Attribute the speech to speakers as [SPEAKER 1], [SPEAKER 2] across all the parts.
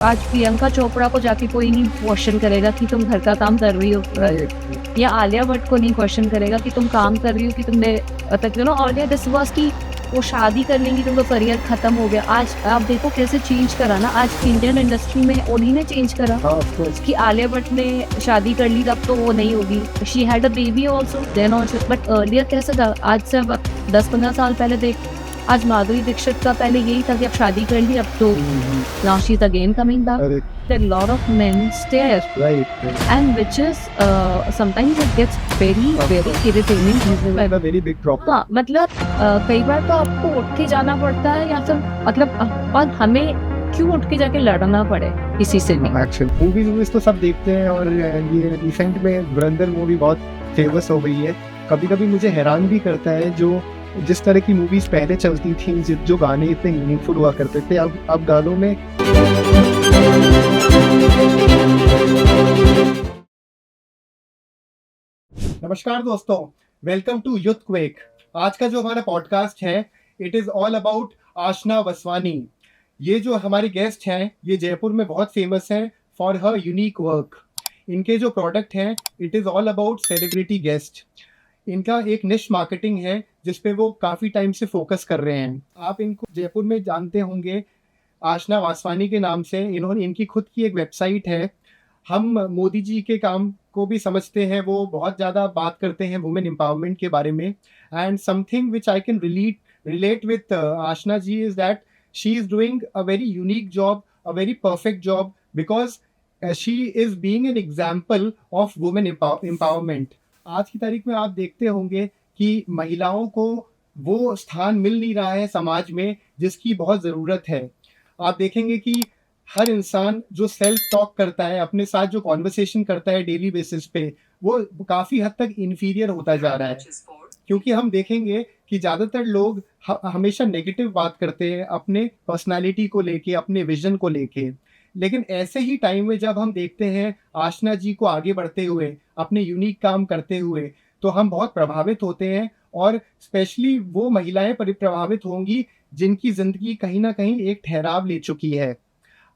[SPEAKER 1] आज प्रियंका चोपड़ा को जाके कोई नहीं क्वेश्चन करेगा कि तुम घर का काम कर रही हो, या आलिया भट्ट को नहीं क्वेश्चन करेगा कि तुम काम कर रही हो, कि तुमने ऑलिया दिस वाज की वो शादी कर लेंगी, तुमका करियर खत्म हो गया। आज आप देखो कैसे चेंज करा ना, आज इंडियन इंडस्ट्री में उन्हीं ने चेंज करा कि आलिया भट्ट ने शादी कर ली, तब तो वो नहीं होगी, she had a baby also then also. But earlier कैसे था, आज से 10-15 साल पहले देख, आज माधुरी दीक्षित का पहले यही था कि अब शादी कर ली, अब तो now she's again coming back. There are a lot of men stare,
[SPEAKER 2] Right.
[SPEAKER 1] and which is sometimes it gets very irritating.
[SPEAKER 2] I'm a very big problem.
[SPEAKER 1] हाँ, मतलब कई बार तो आपको उठ के जाना पड़ता है, या फिर मतलब और हमें क्यों उठ के जाके लड़ना पड़े किसी से भी।
[SPEAKER 2] Actually, मूवीज तो सब देखते हैं, और ये रिसेंट में धुरंधर मूवी बहुत फेमस हो गई है। कभी कभी मुझे हैरान भी करता है जो जिस तरह की मूवीज पहले चलती थी, जो गाने इतने मीनिंगफुल हुआ करते थे, अब गानों में नमस्कार दोस्तों, वेलकम टू यूथ क्वेक। आज का जो हमारा पॉडकास्ट है, इट इज ऑल अबाउट आशना वसवानी। ये जो हमारे गेस्ट हैं, ये जयपुर में बहुत फेमस हैं फॉर हर यूनिक वर्क। इनके जो प्रोडक्ट हैं, it is all about celebrity guest. इनका एक निश मार्केटिंग है जिसपे वो काफ़ी टाइम से फोकस कर रहे हैं। आप इनको जयपुर में जानते होंगे आशना वासवानी के नाम से। इनकी खुद की एक वेबसाइट है। हम मोदी जी के काम को भी समझते हैं, वो बहुत ज़्यादा बात करते हैं वुमेन एम्पावरमेंट के बारे में। And something which I can relate with Ashna ji is that she is doing a very unique job, a very perfect job, because she is being an example of women empowerment. आज की तारीख में आप देखते होंगे कि महिलाओं को वो स्थान मिल नहीं रहा है समाज में जिसकी बहुत ज़रूरत है। आप देखेंगे कि हर इंसान जो सेल्फ टॉक करता है, अपने साथ जो कॉन्वर्सेशन करता है डेली बेसिस पे, वो काफ़ी हद तक इन्फीरियर होता जा रहा है। क्योंकि हम देखेंगे कि ज़्यादातर लोग हमेशा नेगेटिव बात करते हैं अपने पर्सनालिटी को लेके, अपने विजन को लेके। लेकिन ऐसे ही टाइम में जब हम देखते हैं आशना जी को आगे बढ़ते हुए, अपने यूनिक काम करते हुए, तो हम बहुत प्रभावित होते हैं। और स्पेशली वो महिलाएं प्रभावित होंगी जिनकी ज़िंदगी कहीं ना कहीं एक ठहराव ले चुकी है।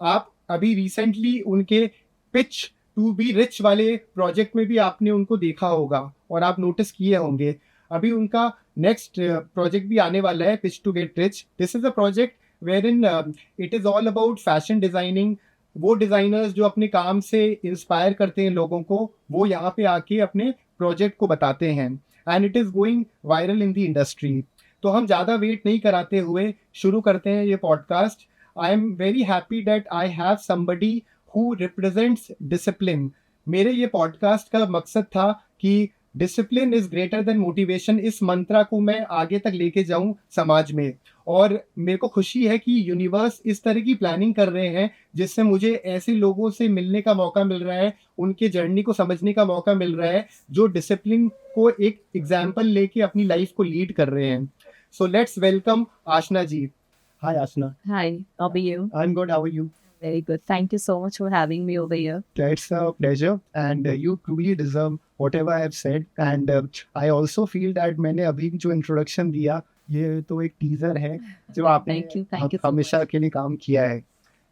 [SPEAKER 2] आप अभी रिसेंटली उनके पिच टू बी रिच वाले प्रोजेक्ट में भी आपने उनको देखा होगा और आप नोटिस किए होंगे। अभी उनका नेक्स्ट प्रोजेक्ट भी आने वाला है, pitch to get rich. This is a project wherein it is all about fashion designing। वो डिज़ाइनर्स जो अपने काम से इंस्पायर करते हैं लोगों को, वो यहाँ पे आके अपने प्रोजेक्ट को बताते हैं, and it is going viral in the industry. तो हम ज़्यादा वेट नहीं कराते हुए शुरू करते हैं ये podcast. I am very happy that I have somebody who represents discipline. मेरे ये पॉडकास्ट का मकसद था कि discipline is greater than motivation, इस मंत्रा को मैं आगे तक लेके जाऊं समाज में। और मेरे को खुशी है कि यूनिवर्स इस तरह की प्लानिंग कर रहे हैं जिससे मुझे ऐसे लोगों से मिलने का मौका मिल रहा है, उनके जर्नी को समझने का मौका मिल रहा है, जो डिसिप्लिन को एक एग्जाम्पल लेके अपनी लाइफ को लीड कर रहे हैं। So let's welcome Ashna ji. Hi Ashna.
[SPEAKER 1] Hi, how are you?
[SPEAKER 2] I'm good, how are you?
[SPEAKER 1] Very good. Thank you so much for having me over here.
[SPEAKER 2] It's a pleasure, and you truly deserve whatever I have said. And I also feel that मैंने अभी जो introduction दिया, ये तो एक teaser है जो आपने
[SPEAKER 1] Thank you so
[SPEAKER 2] हमेशा के लिए काम किया है।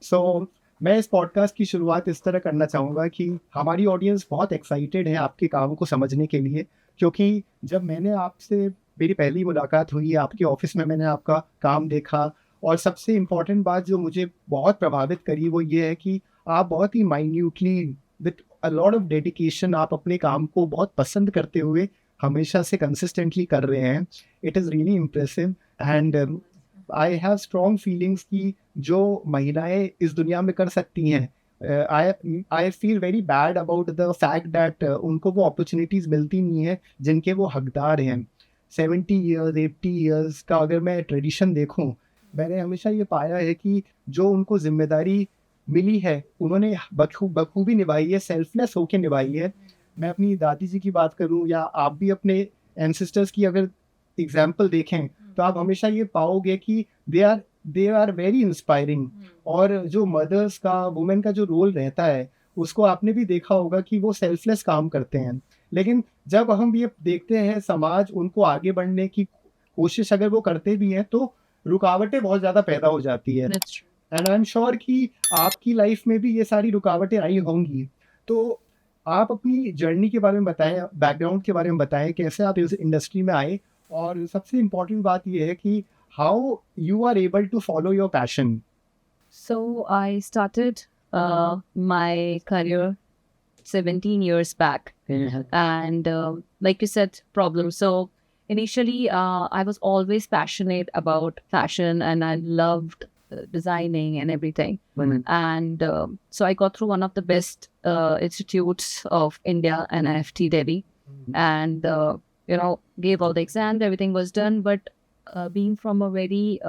[SPEAKER 2] सो मैं इस पॉडकास्ट की शुरुआत इस तरह करना चाहूँगा कि हमारी ऑडियंस बहुत एक्साइटेड है आपके काम को समझने के लिए, क्योंकि जब मैंने आपसे मेरी पहली मुलाकात हुई, आपके ऑफिस में मैंने आपका काम देखा, और सबसे इम्पॉर्टेंट बात जो मुझे बहुत प्रभावित करी वो ये है कि आप बहुत ही minutely with a lot of dedication आप अपने काम को बहुत पसंद करते हुए हमेशा से कंसिस्टेंटली कर रहे हैं। It is really impressive, and I have strong feelings कि जो महिलाएं इस दुनिया में कर सकती हैं, I feel very bad about the fact that उनको वो अपॉर्चुनिटीज़ मिलती नहीं है जिनके वो हकदार हैं। 70 ईयर्स 80 ईयर्स का अगर मैं ट्रेडिशन देखूं, मैंने हमेशा ये पाया है कि जो उनको जिम्मेदारी मिली है उन्होंने बखूबी निभाई है, सेल्फलेस होके निभाई है। मैं अपनी दादी जी की बात करूं, या आप भी अपने एंसेस्टर्स की अगर एग्जाम्पल देखें, तो आप हमेशा ये पाओगे कि दे आर वेरी इंस्पायरिंग। और जो मदर्स का, वुमेन का जो रोल रहता है, उसको आपने भी देखा होगा कि वो सेल्फलेस काम करते हैं। लेकिन जब हम ये देखते हैं समाज उनको आगे बढ़ने की कोशिश अगर वो करते भी हैं, तो रुकावटें बहुत ज़्यादा पैदा हो जाती है। एंड आई एम श्योर कि आपकी लाइफ में भी ये सारी रुकावटें आई होंगी। तो आप अपनी जर्नी के बारे में बताएं, बैकग्राउंड के बारे में बताएं, कैसे आप इस इंडस्ट्री में आए, और सबसे इम्पोर्टेंट बात ये है कि how you are able to follow your passion.
[SPEAKER 1] So I started my career 17 years back. And like you said, problems. So initially, I was always passionate about fashion, and I loved designing and everything. And so I got through one of the best institutes of India, NIFT Delhi, and gave all the exams. Everything was done, but being from a very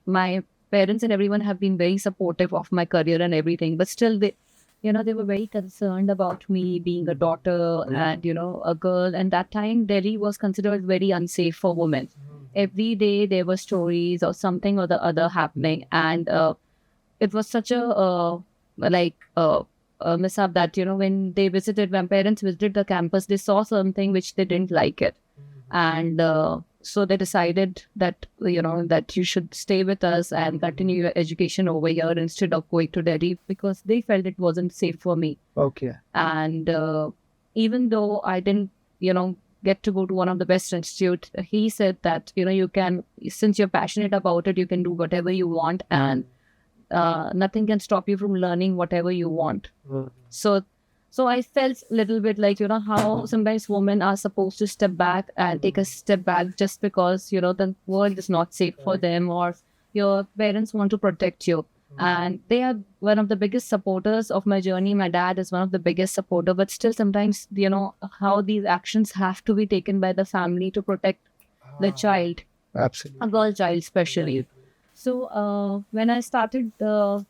[SPEAKER 1] my parents and everyone have been very supportive of my career and everything, but still they were very concerned about me being a daughter and a girl. And that time Delhi was considered very unsafe for women. Every day there were stories or something or the other happening, and it was such a mishap that when they visited, when parents visited the campus, they saw something which they didn't like it. And so they decided that that you should stay with us and continue your education over here instead of going to Delhi, because they felt it wasn't safe for me.
[SPEAKER 2] Okay.
[SPEAKER 1] And even though I didn't get to go to one of the best institute, he said that you can, since you're passionate about it, you can do whatever you want, and nothing can stop you from learning whatever you want. So I felt a little bit like, how sometimes women are supposed to step back and take a step back just because, the world is not safe for them, or your parents want to protect you. And they are one of the biggest supporters of my journey. My dad is one of the biggest supporter, but still sometimes, how these actions have to be taken by the family to protect the child.
[SPEAKER 2] Absolutely.
[SPEAKER 1] A girl child especially. So when I started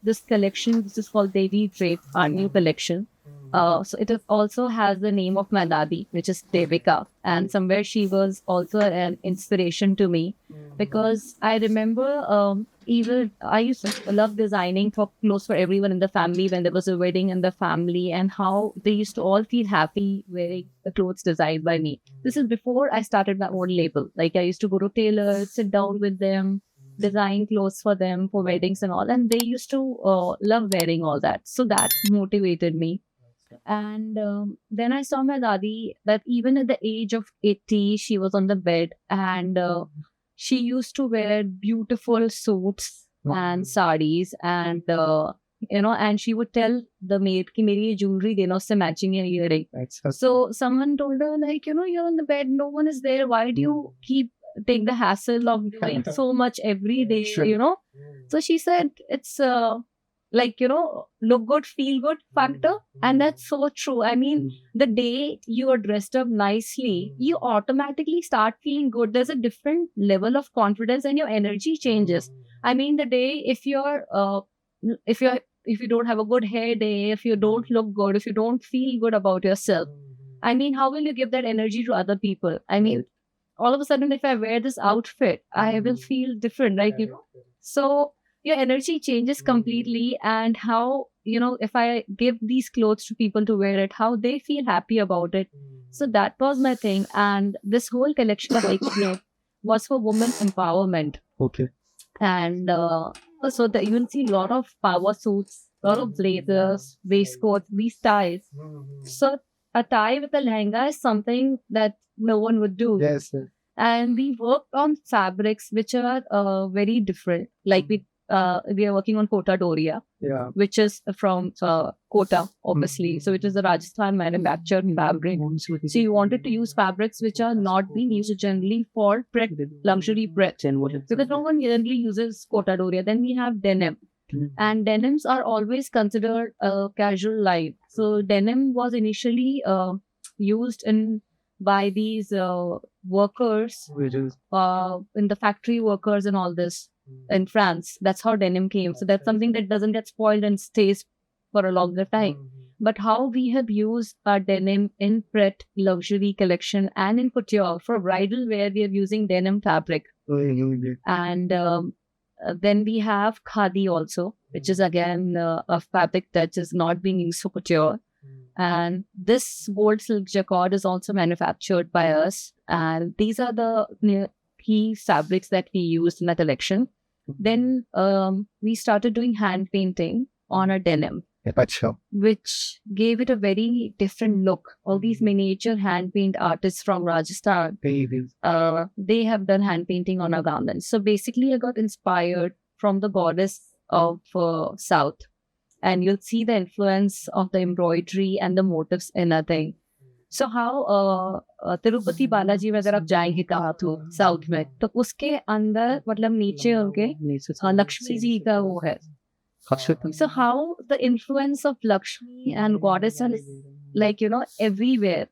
[SPEAKER 1] this collection, this is called Devi Drape, our new collection. So it also has the name of my dadi, which is Devika, and somewhere she was also an inspiration to me, because I remember even I used to love designing for clothes for everyone in the family when there was a wedding in the family, and how they used to all feel happy wearing the clothes designed by me. This is before I started my own label. Like, I used to go to tailors, sit down with them, design clothes for them for weddings and all, and they used to love wearing all that. So that motivated me. And then I saw my dadi, that even at the age of 80, she was on the bed, and she used to wear beautiful suits and saris, and and she would tell the maid ki meri ye jewelry dena, usse matching ye earring. So someone told her, like, you're on the bed, no one is there, why do you keep take the hassle of doing so much every day?
[SPEAKER 2] Sure.
[SPEAKER 1] So she said, it's look good, feel good factor. And that's so true. I mean, the day you are dressed up nicely, you automatically start feeling good. There's a different level of confidence and your energy changes. I mean, the day if you don't have a good hair day, if you don't look good, if you don't feel good about yourself, I mean, how will you give that energy to other people? I mean, all of a sudden, if I wear this outfit, I will feel different, right? So your energy changes completely, and how, if I give these clothes to people to wear it, how they feel happy about it. So that was my thing. And this whole collection of was for women empowerment.
[SPEAKER 2] Okay.
[SPEAKER 1] And so that you will see a lot of power suits, a lot of blazers, waistcoats, these ties. So a tie with a lehenga is something that no one would do.
[SPEAKER 2] Yes, sir.
[SPEAKER 1] And we worked on fabrics which are very different. Like we are working on Kota Doria, which is from Kota, obviously. So it is a Rajasthan manufactured fabric. So you wanted to use fabrics which are not being used generally for luxury bread. Because no one generally uses Kota Doria. Then we have denim. And denims are always considered a casual line. So denim was initially used by these workers, in the factory workers and all this in France. That's how denim came. So that's something that doesn't get spoiled and stays for a longer time. But how we have used our denim in Pret luxury collection and in couture for bridal wear, we are using denim fabric. And then we have khadi also, which is again a fabric that is not being used for couture. And this gold silk jacquard is also manufactured by us. And these are the key fabrics that we used in the collection. Then we started doing hand painting on a denim,
[SPEAKER 2] अच्छा.
[SPEAKER 1] which gave it a very different look. All these miniature hand paint artists from Rajasthan, they have done hand painting on our garments. So basically, I got inspired from the goddess of South, and you'll see the influence of the embroidery and the motifs in a thing. So how Tirupati Balaji में अगर आप जाएंगे कहाँ तो south में, तो उसके अंदर मतलब नीचे उनके लक्ष्मी जी का वो है. So how the influence of Lakshmi and goddess is like, everywhere.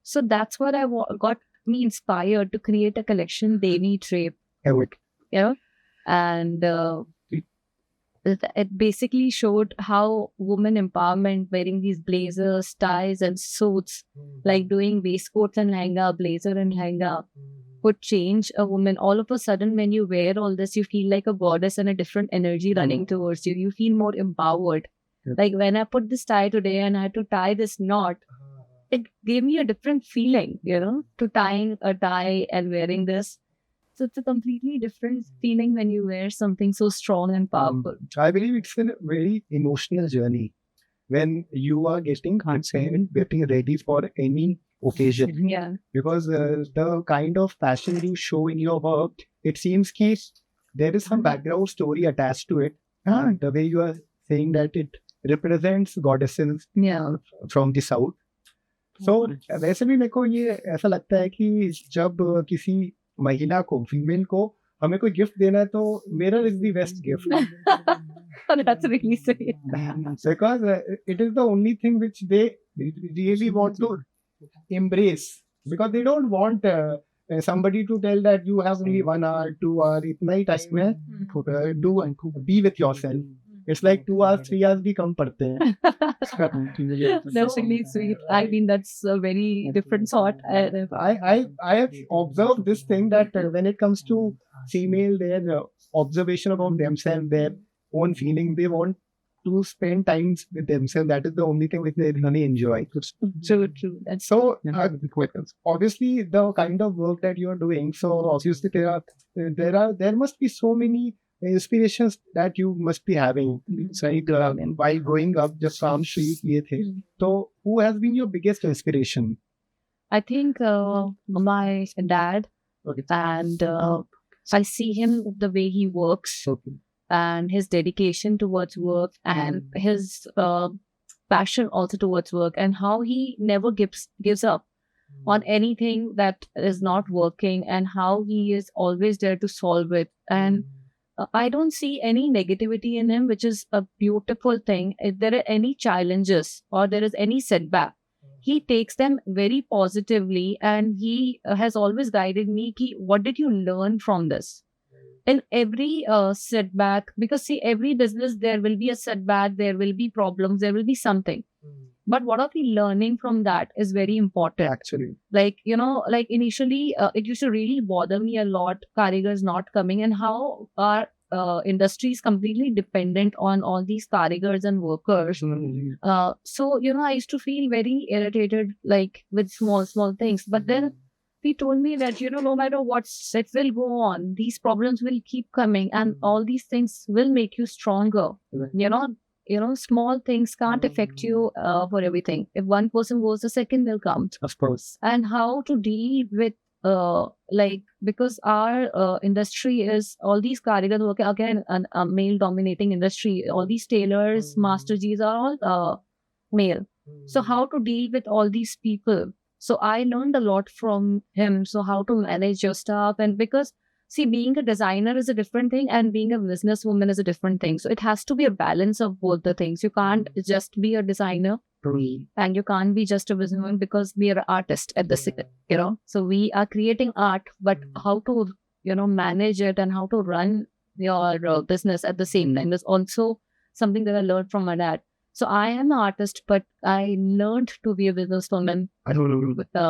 [SPEAKER 1] So that's what got me inspired to create a collection, Devi Drape. And it basically showed how women empowerment, wearing these blazers, ties and suits, like doing waistcoats and lehenga, blazer and lehenga, could change a woman. All of a sudden, when you wear all this, you feel like a goddess and a different energy running towards you. You feel more empowered. Like when I put this tie today and I had to tie this knot, it gave me a different feeling, to tying a tie and wearing this. So it's a completely different feeling when you wear something so strong and powerful.
[SPEAKER 2] I believe it's a very emotional journey when you are getting ready for any occasion.
[SPEAKER 1] Yeah.
[SPEAKER 2] Because the kind of passion you show in your work, it seems that there is some background story attached to it. The way you are saying that it represents goddesses from the south. So वैसे भी मेरे को ये ऐसा लगता है कि जब किसी महिला को, फीमेल को हमें कोई गिफ्ट देना है तो mirror is the best gift.
[SPEAKER 1] That's really sweet.
[SPEAKER 2] Because it is the only thing which they really want to embrace, because they don't want somebody to tell that you have only 1 hour, 2 hour, itna hi time hai, do and be with yourself. It's like 2 hours, 3 hours bhi kam padte hain.
[SPEAKER 1] That's really sweet. I mean, that's a very different thought.
[SPEAKER 2] I have observed this thing that when it comes to female, their observation about themselves, their own feeling, they want to spend time with themselves. That is the only thing which they really enjoy.
[SPEAKER 1] True. That's
[SPEAKER 2] So, obviously, the kind of work that you are doing, so obviously there must be so many inspirations that you must be having. Right? While growing up, just Ram Shri kiye the. So, who has been your biggest inspiration?
[SPEAKER 1] I think my dad, and I see him the way he works and his dedication towards work and his passion also towards work, and how he never gives up on anything that is not working, and how he is always there to solve it. And I don't see any negativity in him, which is a beautiful thing. If there are any challenges or there is any setback, he takes them very positively, and he has always guided me. What did you learn from this? In every setback, because see, every business, there will be a setback, there will be problems, there will be something. But what are we learning from that is very important.
[SPEAKER 2] Actually,
[SPEAKER 1] Like, like initially, it used to really bother me a lot, karigars not coming, and how our industry is completely dependent on all these karigars and workers. So, I used to feel very irritated, like with small things. But then he told me that, no matter what, it will go on. These problems will keep coming, and all these things will make you stronger. Small things can't affect you for everything. If one person goes, the second will come.
[SPEAKER 2] of course.
[SPEAKER 1] And how to deal with because our industry is all these karigars working again, a male dominating industry. All these tailors, master Gs are all male. So how to deal with all these people? So I learned a lot from him. So how to manage your staff, and because see, being a designer is a different thing, and being a businesswoman is a different thing. So it has to be a balance of both the things. You can't just be a designer and you can't be just a businesswoman, because we are artists at the same, So we are creating art, but how to, manage it and how to run your business at the same time is also something that I learned from my dad. So I am an artist, but I learned to be a businesswoman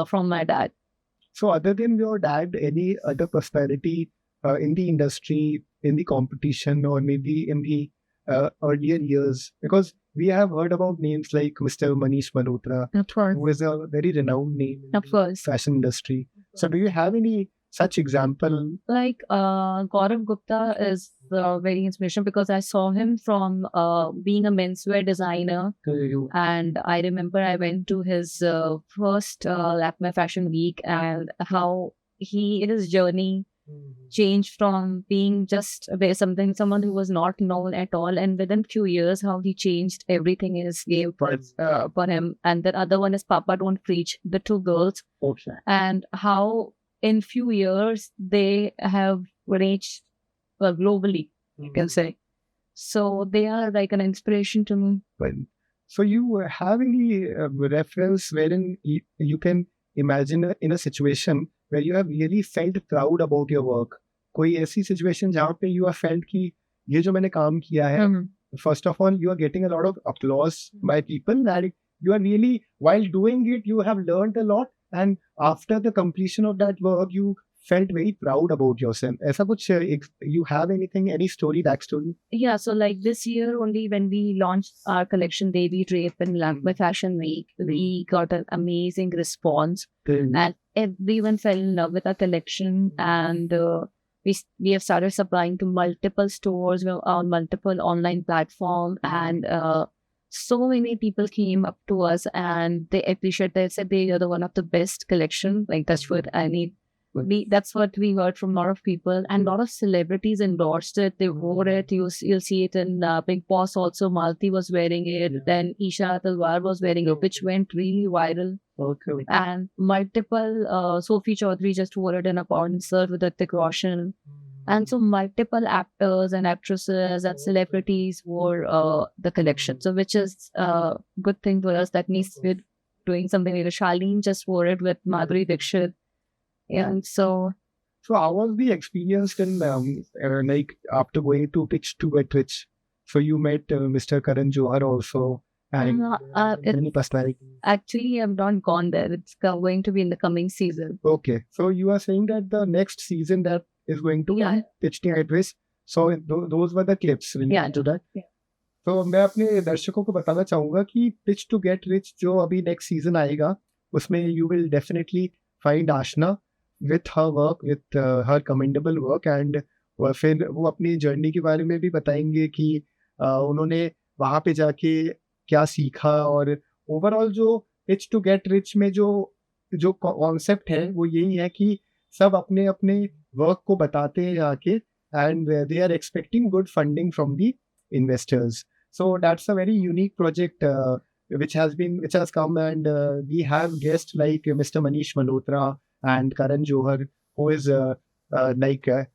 [SPEAKER 1] from my dad.
[SPEAKER 2] So, other than your dad, any other personality in the industry, in the competition, or maybe in the earlier years? Because we have heard about names like Mr. Manish Malhotra,
[SPEAKER 1] Of course.
[SPEAKER 2] who is a very renowned name in
[SPEAKER 1] Of
[SPEAKER 2] the
[SPEAKER 1] course.
[SPEAKER 2] fashion industry. So, do you have any
[SPEAKER 3] such example?
[SPEAKER 1] Like Gaurav Gupta is very inspirational because I saw him from being a menswear designer, and I remember I went to his first Lakme Fashion Week, and how his journey changed from being just someone who was not known at all, and within few years how he changed everything in his game for him. And the other one is Papa Don't Preach, the two girls,
[SPEAKER 3] Okay.
[SPEAKER 1] and how in few years they have reached globally, you can say. So they are like an inspiration to me.
[SPEAKER 3] Well, so you have any reference wherein you can imagine in a situation where you have really felt proud about your work? कोई ऐसी situation जहाँ पे you have felt कि ये जो मैंने काम किया है, first of all, you are getting a lot of applause by people that you are really, while doing it, you have learned a lot, and after the completion of that work, you felt very proud about yourself. ऐसा कुछ you have anything, any story, backstory?
[SPEAKER 1] Yeah, so like this year only when we launched our collection Baby Drape in Lakme Fashion Week, we got an amazing response, and everyone fell in love with our collection, and we have started supplying to multiple stores on multiple online platforms, and so many people came up to us and they appreciate. They said they are the one of the best collection. Like that's what I need. That's what we heard from a lot of people, and a lot of celebrities endorsed it. They wore it. You'll see it in Big Boss also. Malti was wearing it. Then Isha Talwar was wearing it, which went really viral.
[SPEAKER 3] Okay.
[SPEAKER 1] And multiple, Sophie Chaudhary just wore it in a concert with Hrithik Roshan. And so multiple actors and actresses and celebrities wore the collection. So which is a good thing for us. That means we're doing something like Shaleen just wore it with Madhuri Dixit. And so
[SPEAKER 3] how was the experience in like after going to pitch to a Twitch? So you met Mr. Karan Johar also, and any personality.
[SPEAKER 1] Actually, I'm not gone there. It's going to be in the coming season.
[SPEAKER 3] Okay, so you are saying that the next season that is going to
[SPEAKER 1] Yeah.
[SPEAKER 3] pitch to a Twitch. So those were the clips related to that.
[SPEAKER 1] Yeah.
[SPEAKER 3] तो मैं अपने दर्शकों को बताना चाहूँगा कि pitch to get rich जो अभी नेक्स्ट सीजन आएगा उसमें you will definitely find Ashna with her work, with her commendable work, and फिर वो अपनी जर्नी के बारे में भी बताएंगे कि उन्होंने वहाँ पे जाके क्या सीखा, और ओवरऑल जो पिच टू गेट रिच में जो कॉन्सेप्ट है वो यही है कि सब अपने अपने वर्क को बताते हैं जाके, and they are expecting good funding from the investors. So that's a very unique project which has come, and we have guests like Mr. Manish Malhotra and Karan Johar, who is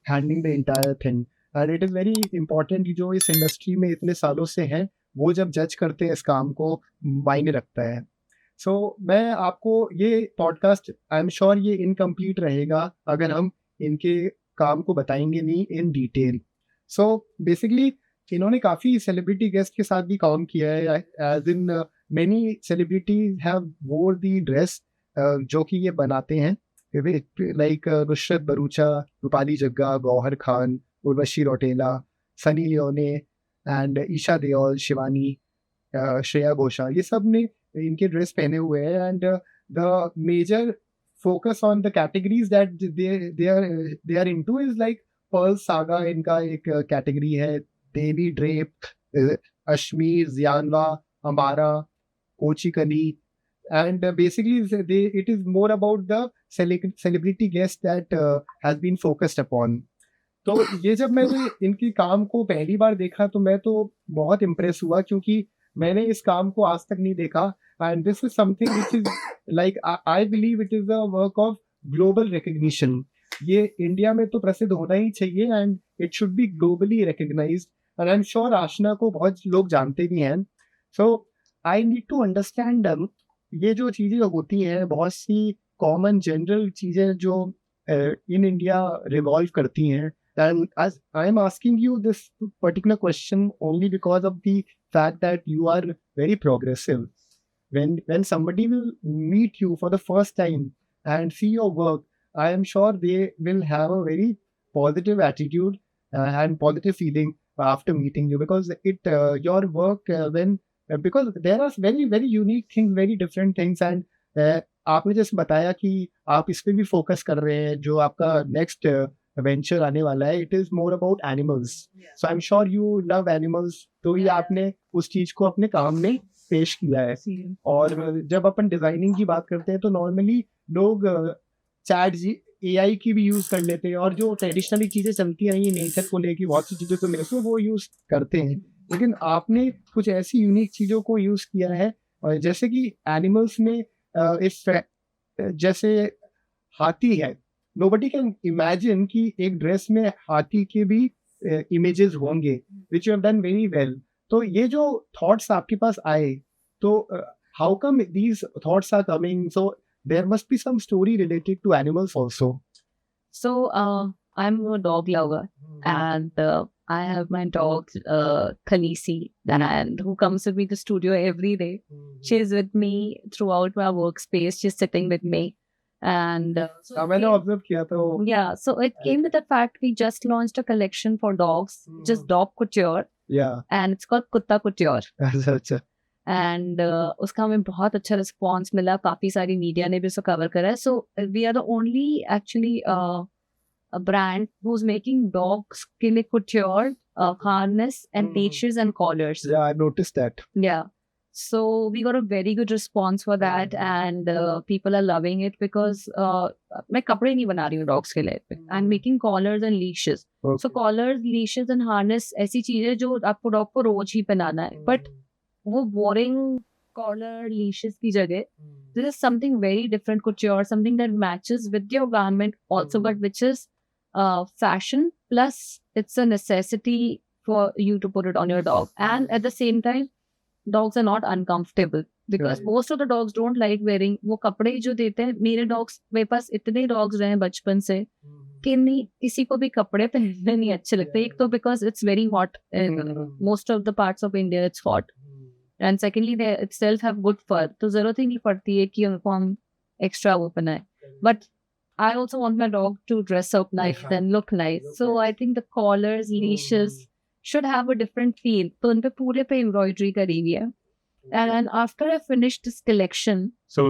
[SPEAKER 3] handling the entire thing. And it is very important कि जो इस industry में इतने सालों से हैं वो जब जज करते हैं इस काम को मायने रखता है. So मैं आपको ये पॉडकास्ट आई एम श्योर ये इनकम्प्लीट रहेगा अगर हम इनके काम को बताएंगे नहीं इन डिटेल. सो बेसिकली इन्होंने काफ़ी सेलिब्रिटी गेस्ट के साथ भी काम किया है, as in many celebrities have wore the dress जो कि ये बनाते हैं, like Nusrat Bharucha, Rupali Jagga, Gauahar Khan, Urvashi Rautela, Sunny Leone and Esha Deol, Shivani, Shreya Ghoshal, ये सब ने इनके ड्रेस पहने हुए हैं. And the major focus on the categories that they are into is like Pearl Saga, इनका एक कैटेगरी है, देवी ड्रेप, अश्मीर, जियानवा, अमारा, कोची कली, and basically it is more about the celebrity guest that has been focused upon. तो ये जब मैंने इनकी काम को पहली बार देखा तो मैं तो बहुत इम्प्रेस हुआ, क्योंकि मैंने इस काम को आज तक नहीं देखा. And this is something which is like I believe it is a work of global recognition. ये इंडिया में तो प्रसिद्ध होना ही चाहिए, and it should be globally recognized. And I'm sure आशना को बहुत लोग जानते भी हैं. So I need to understand ये जो चीज़ें होती हैं, बहुत सी कॉमन जनरल चीज़ें जो इन इंडिया रिवॉल्व करती हैं. And as I am asking you this particular question only because of the fact that you are very progressive. When somebody will meet you for the first time and see your work, I am sure they will have a very positive attitude and positive feeling after meeting you, because your work because there are very very unique things, very different things, and आपने जैसे बताया कि आप इस पे भी focus कर रहे हैं, जो आपका नेक्स्ट वेंचर आने वाला है, it is more about animals. So I am sure you love animals, तो ये आपने उस चीज को अपने काम में पेश किया है. और जब अपन डिजाइनिंग की बात करते हैं तो नॉर्मली लोग चैट जी AI की भी यूज कर लेते हैं, और जो ट्रेडिशनली चीजें चलती रही नेचर को लेके बहुत सी चीजों को लेकर वो यूज करते हैं. लेकिन आपने कुछ ऐसी यूनिक चीजों को यूज किया है, और जैसे कि एनिमल्स में इस जैसे हाथी है, नोबडी कैन इमेजिन कि एक ड्रेस में हाथी के भी इमेजेस होंगे, which you have done very well. तो ये जो थॉट्स आपके पास आए, तो how come these thoughts are coming? So there must be some story related to animals also.
[SPEAKER 1] So I'm a dog lover, and I have my dog Khaleesi, and who comes with me to studio every day. She's with me throughout my workspace. She's sitting with me, and
[SPEAKER 3] मैंने observe किया तो
[SPEAKER 1] yeah. So it came with the fact we just launched a collection for dogs, just dog couture,
[SPEAKER 3] yeah.
[SPEAKER 1] and it's called Kutta Couture.
[SPEAKER 3] अच्छा.
[SPEAKER 1] And उसका हमें बहुत अच्छा response मिला, काफी सारी मीडिया ने भी उसको कवर करा है. So we are the only actually brand who is making dogs के लिए couture, harness and leashes and collars.
[SPEAKER 3] Yeah, I noticed that.
[SPEAKER 1] Yeah, so we got a very good response for that, and people are loving it because मैं कपड़े नहीं बना रही हूँ dogs के लिए. I'm making collars and leashes.
[SPEAKER 3] Okay.
[SPEAKER 1] So collars, leashes and harness ऐसी चीजें जो आपको डॉग को रोज ही पहनाना है, बट वो बोरिंग कॉलर लीशेस की जगह this is something very different couture, something that matches with your garment also, but which is fashion plus it's a necessity for you to put it on your dog, and at the same time dogs are not uncomfortable because most of the dogs don't like wearing वो कपड़े जो देते हैं. मेरे dogs, मेरे पास इतने dogs रहे हैं बचपन से कि नहीं किसी को भी कपड़े पहनने नहीं अच्छे लगते. एक तो because it's very hot in most of the parts of India, it's hot, and secondly they itself have good for, तो जरूरत ही नहीं पड़ती है कि उनको हम एक्स्ट्रा वो पहनाए. But I also want my dog to dress up nice and look nice. So I think the collars, leashes should have a different feel. तो उन पे पूरे पे embroidery करी हुई है. And after I finished this collection,
[SPEAKER 3] So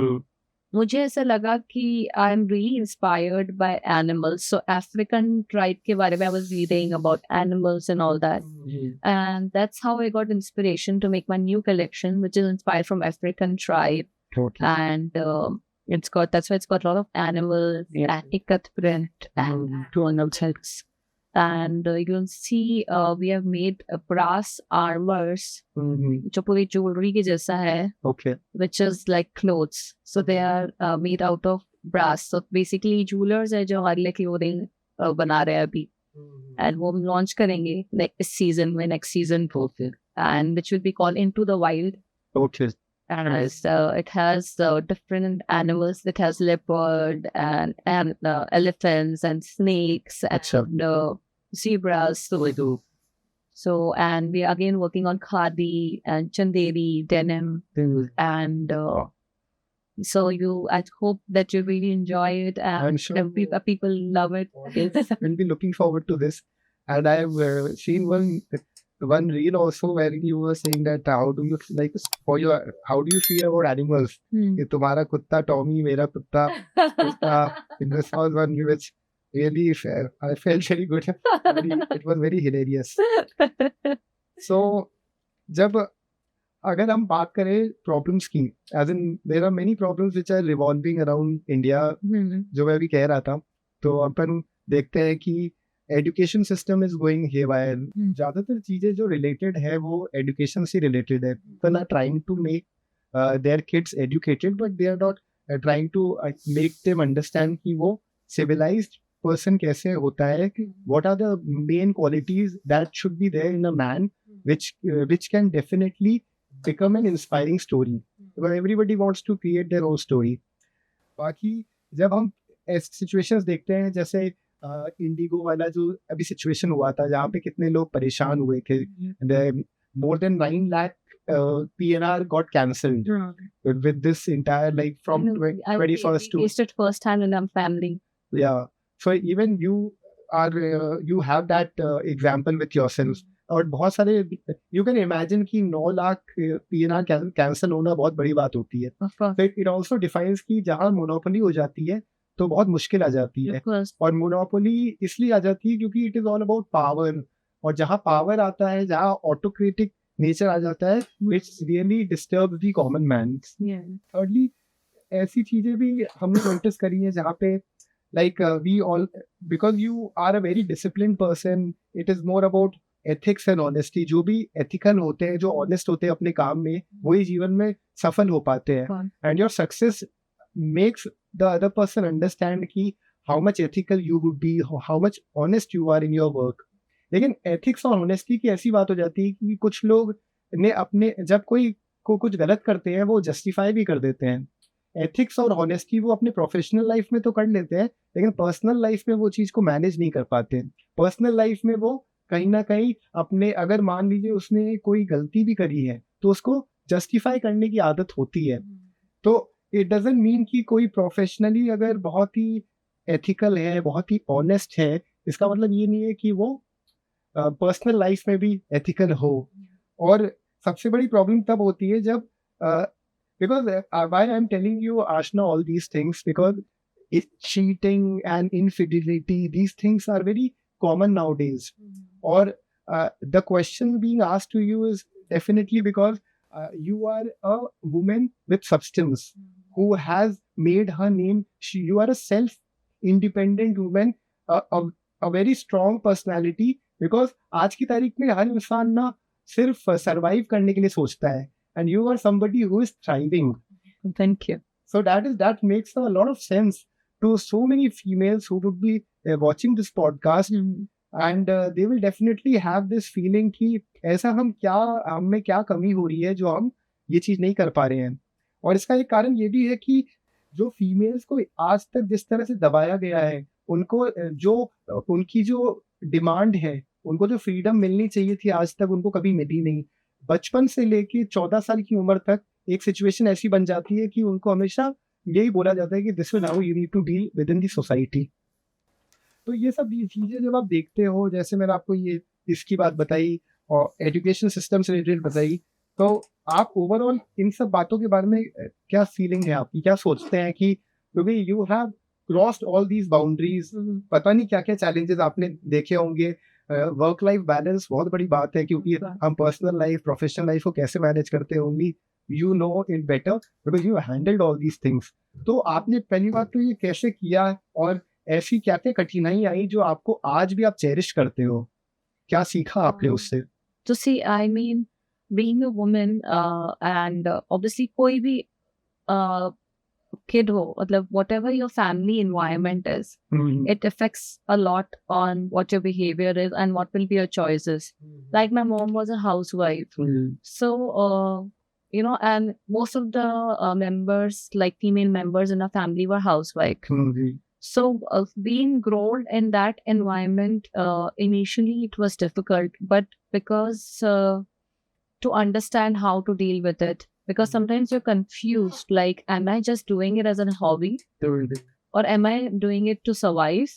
[SPEAKER 1] मुझे ऐसा लगा कि I am really inspired by animals. So African tribe के बारे में I was reading about animals and all that. And that's how I got inspiration to make my new collection, which is inspired from African tribe.
[SPEAKER 3] okay.
[SPEAKER 1] And that's why it's got a lot of animals, and ikat print and tonal threads. And you'll see we have made brass armors जो पूरी jewelry की जैसा है,
[SPEAKER 3] Okay.
[SPEAKER 1] which is like clothes. So they are made out of brass. So basically jewelers है जो हमारे लिए clothing बना रहे हैं अभी, and वो हम launch करेंगे next season में, next season and which will be called Into the Wild.
[SPEAKER 3] Okay.
[SPEAKER 1] And it has different animals. It has leopard and elephants and snakes and zebras. So and we are again working on khadi and chanderi denim, and so I hope that you really enjoy it,
[SPEAKER 3] I'm
[SPEAKER 1] and
[SPEAKER 3] sure
[SPEAKER 1] people love it.
[SPEAKER 3] We'll be looking forward to this. And I've seen one reel also where you were saying that how do you feel about animals? कि तुम्हारा कुत्ता Tommy, मेरा कुत्ता this was one which really I felt very good. It was very hilarious. So जब अगर हम बात करें प्रॉब्लम्स की, as in there are many problems which are revolving around India, जो मैं भी कह रहा था, तो अपन देखते हैं कि education system is going haywire. ज्यादातर चीजें जो रिलेटेड है वो एजुकेशन से रिलेटेड है. People are trying to make their kids educated, but they are not trying to make them understand कि वो सिविलाइज्ड पर्सन कैसे होता है, what are the main qualities that should be there in a man which can definitely become an inspiring story. Because everybody wants to create their own story. बाकी जब हम ऐसे situations देखते हैं, जैसे इंडिगो वाला जो अभी सिचुएशन हुआ था जहाँ पे कितने लोग परेशान हुए थे, more than 9 lakh PNR got cancelled with this entire from 21st to.
[SPEAKER 1] I faced it firsthand in our family.
[SPEAKER 3] Yeah, so even you are you have that example with yourself. और बहुत सारे यू कैन इमेजिन कि 9 lakh PNR cancel होना बहुत बड़ी बात होती है.
[SPEAKER 1] Of course.
[SPEAKER 3] तो इट ऑल्सो डिफाइंस कि जहाँ मोनोपोली हो जाती है तो बहुत मुश्किल आ जाती है.
[SPEAKER 1] Of course.
[SPEAKER 3] और मोनोपोली इसलिए आ जाती है क्योंकि it is all about power. और जहाँ पावर आता है, जहाँ ऑटोक्रेटिक नेचर आ जाता है, it's really disturb the common man.
[SPEAKER 1] Yeah.
[SPEAKER 3] Thirdly ऐसी चीजें भी हमने नोटिस करी है जहाँ पे like we all, because you are a very disciplined person, it is more about ethics and honesty. जो भी ethical होते हैं, जो honest होते हैं अपने काम में, वही जीवन में सफल हो पाते हैं.
[SPEAKER 1] Fun.
[SPEAKER 3] And your success makes the other person understand कि how much ethical you would be, how much honest you are in your work. लेकिन ethics और honesty की ऐसी बात हो जाती है कि कुछ लोग ने अपने, जब कोई को कुछ गलत करते हैं वो justify भी कर देते हैं. एथिक्स और ऑनेस्टी वो अपने प्रोफेशनल लाइफ में तो कर लेते हैं, लेकिन पर्सनल लाइफ में वो चीज़ को मैनेज नहीं कर पाते. पर्सनल लाइफ में वो कहीं ना कहीं अपने, अगर मान लीजिए उसने कोई गलती भी करी है तो उसको जस्टिफाई करने की आदत होती है. तो इट डजंट मीन कि कोई प्रोफेशनली अगर बहुत ही एथिकल है, बहुत ही ऑनेस्ट है, इसका मतलब ये नहीं है कि वो पर्सनल लाइफ में भी एथिकल हो. और सबसे बड़ी प्रॉब्लम तब होती है जब because why I'm telling you, Ashna, all these things, because cheating and infidelity, these things are very common nowadays. Or the question being asked to you is definitely because you are a woman with substance who has made her name. You are a self-independent woman, a very strong personality. Because आज की तारीख में हर इंसान ना सिर्फ survive करने के लिए सोचता है. And you are somebody who is thriving.
[SPEAKER 1] Thank you.
[SPEAKER 3] So that makes a lot of sense to so many females who would be watching this podcast, and they will definitely have this feeling कि ऐसा हम में क्या कमी हो रही है जो हम ये चीज़ नहीं कर पा रहे हैं. और इसका एक कारण ये भी है कि जो फीमेल्स को आज तक जिस तरह से दबाया गया है, उनको उनकी जो डिमांड है, उनको जो फ्रीडम मिलनी चाहिए थी, आज तक उनको कभी मिली नहीं. बचपन से लेके 14 साल की उम्र तक एक सिचुएशन ऐसी बन जाती है कि उनको हमेशा यही बोला जाता है कि this is how you need to deal with in the society. तो ये सब चीज़ें जब आप देखते हो, जैसे मैंने आपको ये इसकी बात बताई और एजुकेशन सिस्टम से रिलेटेड बताई, तो आप ओवरऑल इन सब बातों के बारे में क्या फीलिंग है आपकी, क्या सोचते हैं कि क्योंकि you have crossed all these boundaries, पता नहीं क्या क्या चैलेंजेस आपने देखे होंगे. वर्क लाइफ बैलेंस बहुत बड़ी बात है, क्योंकि हम पर्सनल लाइफ प्रोफेशनल लाइफ को कैसे मैनेज करते हैं, only you know it better because you handled all these things. तो आपने पहली बात तो ये कैसे किया, और ऐसी क्या क्या कठिनाई आई जो आपको आज भी आप चेरिश करते हो, क्या सीखा आपने उससे?
[SPEAKER 1] तो see, I mean, being a woman and obviously कोई भी kid हो, मतलब whatever your family environment is, it affects a lot on what your behavior is and what will be your choices. Like my mom was a housewife, so you know, and most of the members, like female members in our family, were housewife. So being grown in that environment, initially it was difficult, but because to understand how to deal with it, because sometimes you're confused, like, am I just doing it as a hobby, or am I doing it to survive?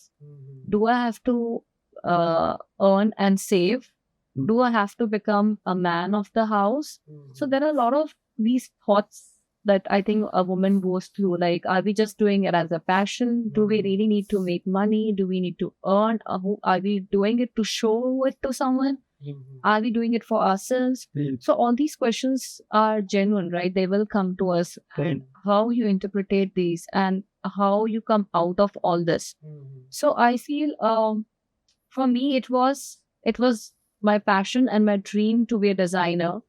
[SPEAKER 1] Do I have to earn and save? Do I have to become a man of the house? So there are a lot of these thoughts that I think a woman goes through, like, are we just doing it as a passion? Do we really need to make money? Do we need to earn? Are we doing it to show it to someone? Are we doing it for ourselves? So all these questions are genuine, right? They will come to us. And how you interpret these and how you come out of all this. So I feel for me it was my passion and my dream to be a designer.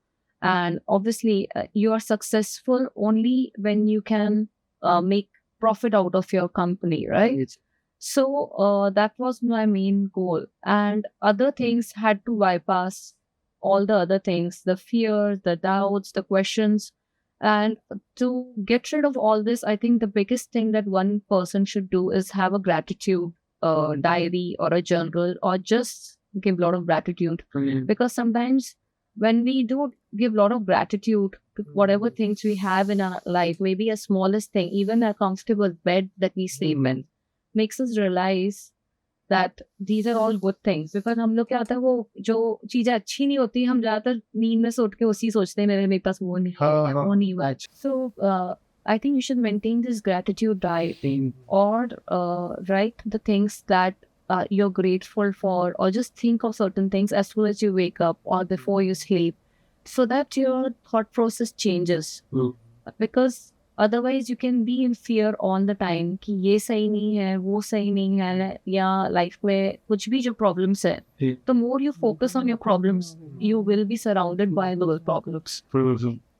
[SPEAKER 1] And obviously you are successful only when you can make profit out of your company, right? So that was my main goal, and other things had to bypass all the other things, the fears, the doubts, the questions. And to get rid of all this, I think the biggest thing that one person should do is have a gratitude diary or a journal, or just give a lot of gratitude. Because sometimes when we do give a lot of gratitude to whatever things we have in our life, maybe a smallest thing, even a comfortable bed that we sleep in, makes us realize that these are all good things, because हम लोग क्या होता है, वो जो चीजें अच्छी नहीं होती हम ज्यादातर नींद में से उठ के उसी सोचते हैं मेरे पास वो नहीं है, वो नहीं हुआ. So I think you should maintain this gratitude diet, or write the things that you're grateful for, or just think of certain things as soon as you wake up or before you sleep, so that your thought process changes. Because otherwise you can be in fear all the time कि ये सही नहीं है, वो सही नहीं है, या लाइफ में कुछ भी जो प्रॉब्लम्स है, the more you focus on your problems, you will be surrounded by those problems.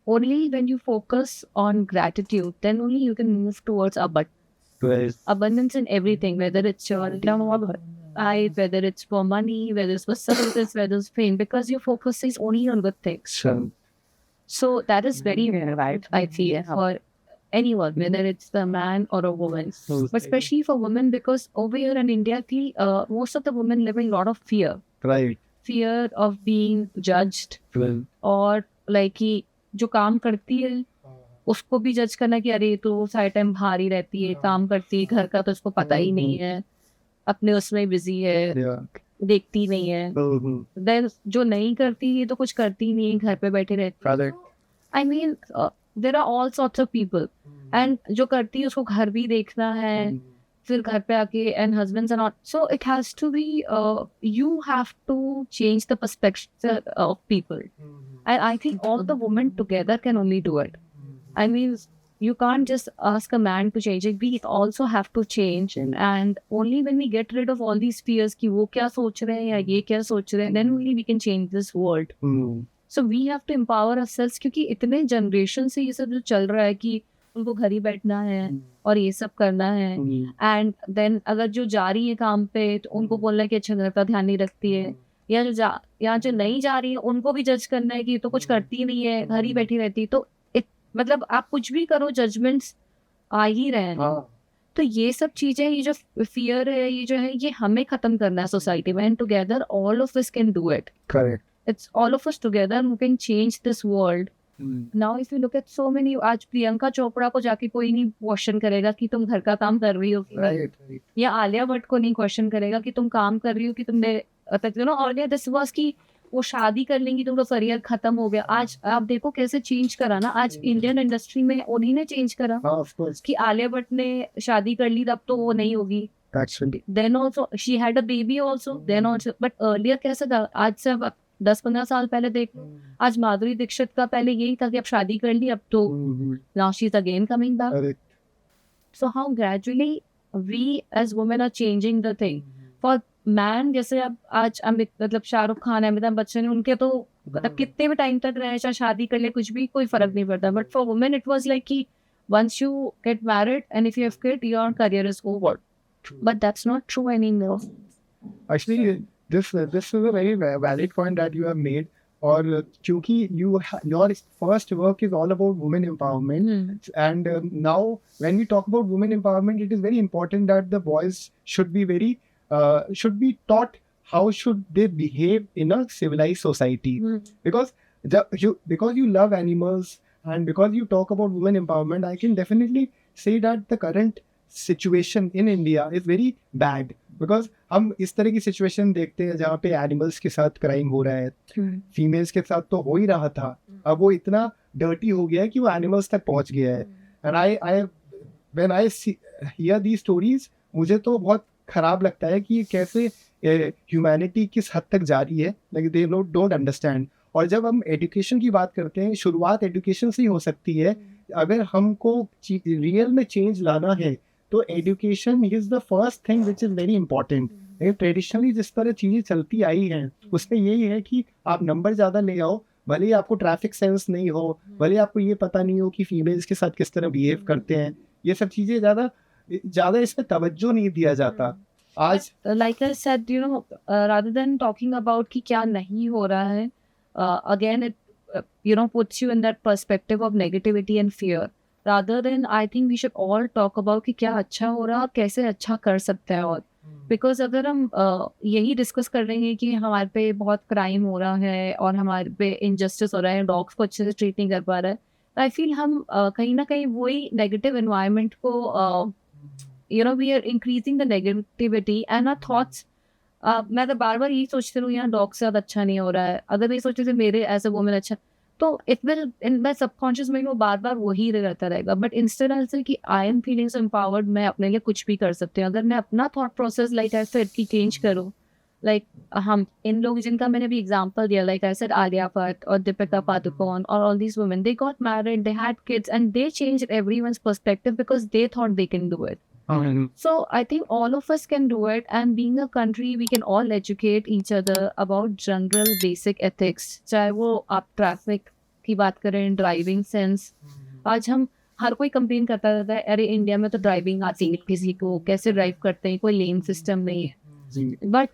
[SPEAKER 1] Only when you focus on gratitude, then only you can move towards abundance in everything, whether it's your life, whether it's for money, whether it's for services, whether it's fame, because your focus is only on good things. So that is very right, I feel, for anyone, whether it's the man or a woman, but especially for women, because over here in India, I feel most of the women live in a lot of fear.
[SPEAKER 3] Right.
[SPEAKER 1] Fear of being judged, और like कि जो काम करती है उसको भी जज करना कि अरे तो सारे टाइम बाहर ही रहती है, काम करती है, घर का तो उसको पता ही नहीं है, अपने उसमें बिजी है, देखती नहीं है. Then जो नहीं करती है तो कुछ करती नहीं है, घर पे बैठे रहती है. I mean, there are all sorts of people, and जो करती है उसको घर भी देखना है, फिर घर पे आके, and husbands are not. So it has to be, you have to change the perspective of people, and I think all the women together can only do it. I mean, you can't just ask a man to change it. We also have to change, and only when we get rid of all these fears कि वो क्या सोच रहे हैं या ये क्या सोच रहे हैं, then only we can change this world. So we have to empower ourselves, क्योंकि इतने जनरेशन से ये सब जो चल रहा है कि उनको घर ही बैठना है और ये सब करना है, एंड देन अगर जो जा रही है काम पे तो उनको बोलना है कि अच्छा घर का ध्यान नहीं रखती है, या जो नहीं जा रही है उनको भी जज करना है कि तो कुछ करती नहीं है, घर ही बैठी रहती है. तो मतलब आप कुछ भी करो, जजमेंट्स आ ही रहे हैं. तो ये सब चीजें, ये जो फियर है, ये जो है, ये हमें खत्म करना है सोसाइटी में, and together all of us can do it.
[SPEAKER 3] Correct.
[SPEAKER 1] It's all of us together who can change this world. Now if you look at so many, आज प्रियंका चोपड़ा को जाके कोई नहीं क्वेश्चन करेगा कि तुम घर का काम कर रही हो, या आलिया भट्ट को नहीं क्वेश्चन करेगा कि तुम काम कर रही हो, कि तुमने और दिस वाज कि वो शादी कर लेंगी तो उनका करियर खत्म हो गया. आज आप देखो कैसे चेंज करा ना, आज इंडियन इंडस्ट्री में उन्हीं ने चेंज करा कि आलिया भट्ट ने शादी कर ली, तब तो वो नहीं होगी. Then also she had a baby also, then also, but earlier कैसा था, आज से 10-15 साल पहले देख लो, आज माधुरी दीक्षित का पहले यही था कि अब शादी कर ली, अब तो now she's again coming back. So how gradually we as women are changing the thing. For man, जैसे अब आज मतलब शाहरुख खान, अमिताभ बच्चन, उनके तो मतलब कितने भी टाइम तक रहे, चाहे शादी कर ले, कुछ भी कोई फर्क नहीं पड़ता. But for women it was like कि once you get married and if you have kid, your career is over. But that's not true anymore.
[SPEAKER 3] Actually, this is a very valid point that you have made. और क्योंकि your first work is all about women empowerment, and now when we talk about women empowerment, it is very important that the boys should be taught how should they behave in a civilized society. Because you love animals and because you talk about women empowerment, I can definitely say that the current situation in India is very bad. Because हम इस तरह की situation देखते हैं जहाँ पे animals के साथ क्राइम हो रहा है, फीमेल्स के साथ तो हो ही रहा था, अब वो इतना डर्टी हो गया है कि वो एनिमल्स तक पहुँच गया है. And when I hear the stories, मुझे तो बहुत खराब लगता है कि कैसे ह्यूमैनिटी किस हद तक जा रही है, लाइक दे डोंट अंडरस्टैंड. और जब हम एजुकेशन की बात करते हैं, शुरुआत एजुकेशन से ही हो सकती है. अगर हमको रियल में चेंज लाना है तो education is the first thing which is very important. Traditionally जिस तरह चीज़ें चलती आई हैं उसमें यही है कि आप नंबर ज़्यादा ले आओ, भले ही आपको ट्रैफिक सेंस नहीं हो, भले आपको ये पता नहीं हो कि फीमेल्स के साथ किस तरह बिहेव करते हैं, ये सब चीज़ें ज़्यादा इस पर तवज्जो नहीं दिया जाता. आज
[SPEAKER 1] like I said, rather than talking about कि क्या नहीं हो रहा है, again it puts you in that perspective of negativity and fear. Rather than, I think we should all talk about कि क्या अच्छा हो रहा है, कैसे अच्छा कर सकते हैं. और बिकॉज अगर हम यही डिस्कस कर रहे हैं कि हमारे पे बहुत क्राइम हो रहा है और हमारे पे इनजस्टिस हो रहा है, डॉग्स को अच्छे से ट्रीट नहीं कर पा रहा है, आई फील हम कहीं ना कहीं वही नेगेटिव एनवायरनमेंट को you know, we are increasing the negativity and our thoughts. मैं तो बार बार यही सोचती हूँ यार डॉग से अच्छा नहीं हो रहा है, अगर मैं सोचती थी मेरे एज अ वुमन अच्छा, तो it will in my subconscious में वो बार बार वही रहता रहेगा. बट इंस्टेड ऐसे कि I am feeling so empowered, मैं अपने लिए कुछ भी कर सकती हूँ. अगर मैं अपना थॉट प्रोसेस लाइक ऐसे की चेंज करूँ, लाइक हम इन लोग जिनका मैंने भी एग्जांपल दिया, like I said Alia Bhatt और दीपिका पादुकोण और all these women, they got married, they had kids and they changed everyone's perspective because they thought they can do it. So I think all of us can do it, and being a country, we can all educate each other about general basic ethics. चाहे वो आप traffic की बात करें, driving sense. आज हम हर कोई complain करता रहता है, अरे इंडिया में तो ड्राइविंग आती है किसी को, कैसे ड्राइव करते हैं, कोई लेन सिस्टम नहीं है. But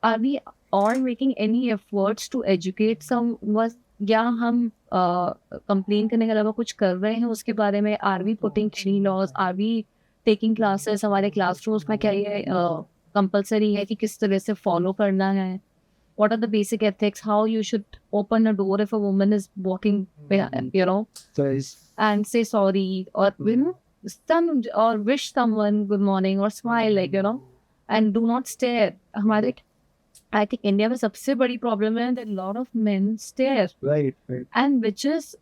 [SPEAKER 1] are we all making any efforts to educate someone, या हम कंप्लेन करने के अलावा कुछ कर रहे हैं उसके बारे में? Are we putting any laws, are we taking classes? हमारे क्लासरूम्स में क्या ये कंपलसरी है कि किस तरह से फॉलो करना है? What are the basic ethics? How you should open a door if a woman is walking, you know, and say sorry, or you know, or wish someone good morning or smile, like, you know, and do not stare. हमारे I think India में सबसे बड़ी problem है that a lot of men stare.
[SPEAKER 3] Right.
[SPEAKER 1] And which is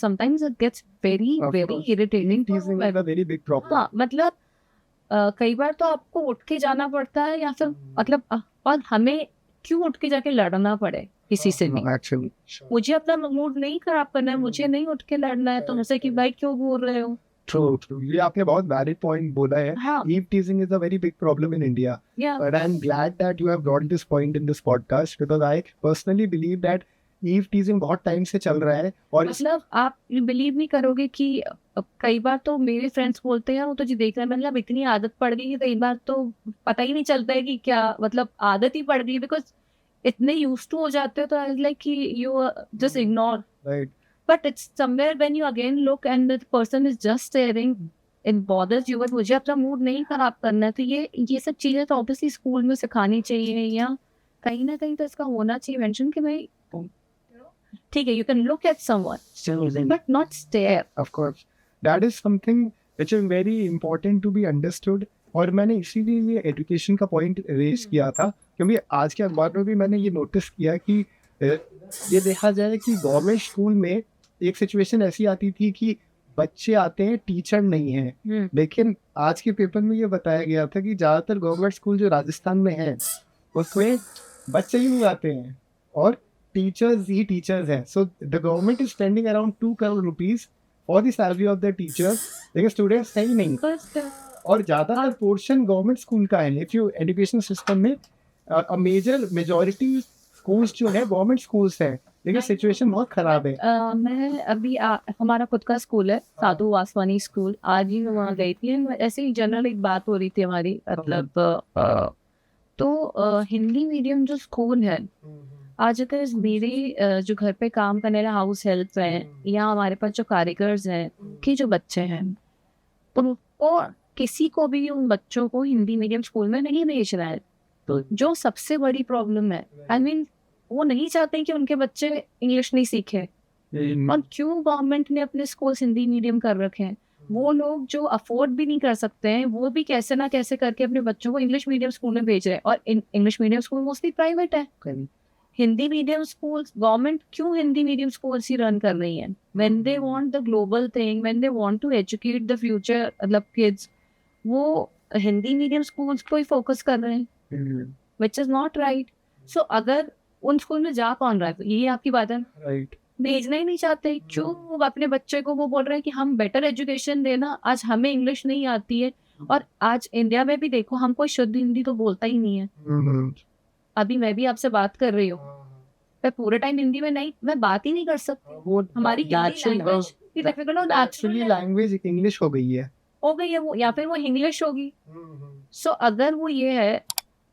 [SPEAKER 1] sometimes it gets very irritating.
[SPEAKER 3] It is a very big problem.
[SPEAKER 1] हाँ, मतलब कई बार तो आपको उठ के जाना पड़ता है, या फिर मतलब और हमें क्यों उठ के जाके लड़ना पड़े किसी से भी?
[SPEAKER 3] Actually.
[SPEAKER 1] मुझे अपना मूड नहीं खराब करना है, मुझे नहीं उठ के लड़ना है तुमसे कि भाई क्यों बोल रहे हो.
[SPEAKER 3] True. ये आपने बहुत valid point बोला है.
[SPEAKER 1] हाँ.
[SPEAKER 3] Eve teasing is a very big problem in India.
[SPEAKER 1] Yeah.
[SPEAKER 3] But I'm glad that you have brought this point in this podcast, because I personally believe that Eve teasing बहुत time से चल रहा है. और
[SPEAKER 1] मतलब आप बिलीव नहीं करोगे कि कई बार तो मेरे फ्रेंड्स बोलते हैं वो तो जी देख रहे हैं, मतलब इतनी आदत पड़ गई है, कई बार तो पता ही नहीं चलता है कि क्या, मतलब आदत ही पड़ गई, बिकॉज इतने यूज्ड टू हो जाते हो, तो लाइक कि you just ignore.
[SPEAKER 3] right.
[SPEAKER 1] But it's somewhere when you again look and the person is just staring, it bothers you. But मुझे अपना मूड नहीं खराब करना है, तो ये सब चीज़ें तो ऑब्वियसली स्कूल में सिखानी चाहिए, या कहीं ना कहीं तो इसका होना चाहिए मेंशन कि भाई ठीक है, you can look at someone but not stare.
[SPEAKER 3] Of course, that is something which is very important to be understood. और मैंने इसीलिए ये एजुकेशन का पॉइंट रेज किया था, क्योंकि आज के अखबार में भी मैंने ये नोटिस किया कि ये देखा जाए कि गवर्नमेंट स्कूल में एक सिचुएशन ऐसी आती थी कि बच्चे आते हैं, टीचर नहीं है. लेकिन आज के पेपर में ये बताया गया था कि ज़्यादातर गवर्नमेंट स्कूल जो राजस्थान में है उसमें बच्चे ही नहीं आते हैं और टीचर्स ही टीचर्स हैं. So the government is spending around 2 crore rupees for the salary of the teachers, लेकिन स्टूडेंट्स है ही नहीं. और ज़्यादातर पोर्शन गवर्नमेंट स्कूल का है. इफ यू एजुकेशन सिस्टम में मेजॉरिटी स्कूल्स जो है गवर्नमेंट स्कूल्स हैं, लेकिन सिचुएशन बहुत खराब है.
[SPEAKER 1] मैं अभी हमारा खुद का स्कूल है, साधु वासवानी स्कूल. आज ही मैं वहाँ गई थी, ऐसे ही जनरल एक बात हो रही थी हमारी, मतलब तो हिंदी मीडियम जो स्कूल है, आज अगर मेरे जो घर पे काम करने वाले हाउस हेल्प हैं या हमारे पास जो कारीगर्स हैं कि जो बच्चे हैं, उनको किसी को भी उन बच्चों को हिंदी मीडियम स्कूल में नहीं भेज रहा है. तो जो सबसे बड़ी प्रॉब्लम है, आई मीन वो नहीं चाहते कि उनके बच्चे इंग्लिश नहीं सीखे. और क्यों गवर्नमेंट ने अपने स्कूल हिंदी मीडियम कर रखे हैं? वो लोग जो अफोर्ड भी नहीं कर सकते हैं, वो भी कैसे ना कैसे करके अपने बच्चों को इंग्लिश मीडियम स्कूल में भेज रहे हैं. और English medium school mostly private है. हिंदी मीडियम स्कूल, गवर्नमेंट क्यों हिंदी मीडियम स्कूल ही रन कर रही है? When they want the global thing, when they want to educate the future मतलब किड्स, वो हिंदी मीडियम स्कूल्स को ही फोकस कर रहे हैं, व्हिच इज नॉट राइट. सो अगर उन स्कूल में जा कौन रहा है? ये आपकी बात है,
[SPEAKER 3] राइट.
[SPEAKER 1] भेजना ही नहीं चाहते. क्यों वो अपने बच्चे को वो बोल रहे हैं कि हम बेटर एजुकेशन देना, आज हमें इंग्लिश नहीं आती है. और आज इंडिया में भी देखो, हम कोई शुद्ध हिंदी तो बोलता ही नहीं है. अभी मैं भी आपसे बात कर रही हूँ, मैं पूरे टाइम हिंदी में नहीं, मैं बात ही नहीं कर सकती.
[SPEAKER 3] वो
[SPEAKER 1] हमारी
[SPEAKER 3] एक्चुअली लैंग्वेज इंग्लिश हो गई है
[SPEAKER 1] वो, या फिर वो इंग्लिश होगी. सो अगर वो ये है,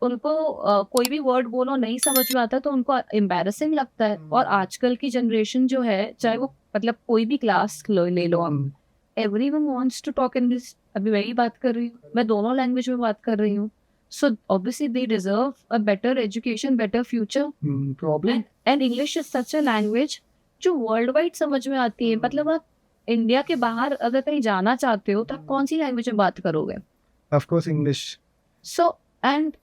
[SPEAKER 1] उनको कोई भी वर्ड बोलो नहीं समझ में आता तो उनको एम्बैरेसिंग लगता है. और आजकल की जनरेशन जो है, चाहे वो मतलब कोई भी क्लास ले लो आप, everyone wants to talk English. अभी मैं ही बात कर रही हूँ, मैं दोनों लैंग्वेज में बात कर रही हूँ. So obviously they deserve a better education, better future.
[SPEAKER 3] Problem.
[SPEAKER 1] And English is such a language जो वर्ल्ड वाइड समझ में आती है. मतलब आप इंडिया के बाहर अगर कहीं जाना चाहते हो तो आप कौन सी लैंग्वेज में बात करोगे?
[SPEAKER 3] Of course, English.
[SPEAKER 1] So and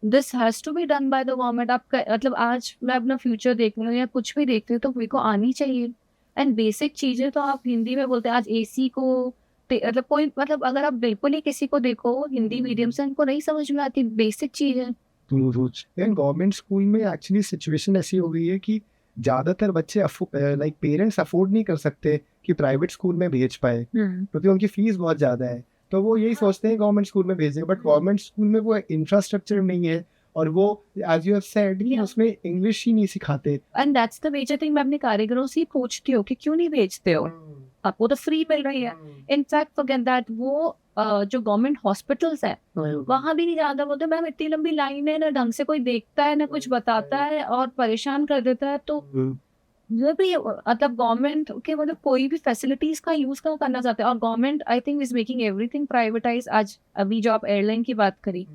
[SPEAKER 1] this has to be done by the government. आप मतलब आज मैं अपना फ्यूचर देख रही हूँ या कुछ भी देख रही हूँ तो मेरे को आनी चाहिए. एंड बेसिक चीजें तो आप हिंदी में बोलते हैं. आज एसी को मतलब कोई मतलब अगर आप बिल्कुल ही किसी को देखो हिंदी मीडियम से उनको नहीं समझ में आती बेसिक चीज है.
[SPEAKER 3] लेकिन गवर्नमेंट स्कूल में एक्चुअली सिचुएशन ऐसी हो गई है कि ज़्यादातर बच्चे लाइक पेरेंट्स अफोर्ड नहीं कर सकते कि प्राइवेट स्कूल में भेज पाए क्योंकि उनकी फीस बहुत ज़्यादा है. तो वो यही सोचते हैं गवर्नमेंट स्कूल में भेजें, बट गवर्नमेंट स्कूल में वो इंफ्रास्ट्रक्चर नहीं है और वो as you have said
[SPEAKER 1] Yeah.
[SPEAKER 3] उसमें इंग्लिश ही नहीं सिखाते.
[SPEAKER 1] And that's the major thing. मैं अपने कारीगरों से ही पूछती हूँ कि क्यों नहीं भेजते हो, आपको तो फ्री मिल रही है. इनफैक्ट फॉरगेट दैट वो जो गवर्नमेंट हॉस्पिटल्स है वहां भी नहीं जाता. बोलते मैम इतनी लंबी लाइन है, ना ढंग से कोई देखता है ना कुछ बताता है और परेशान कर देता है. तो ये भी मतलब गवर्नमेंट के मतलब कोई भी फैसिलिटीज का यूज क्यों करना चाहते हैं. और government I think is making everything privatise. आज अभी जो आप एयरलाइन की बात करी,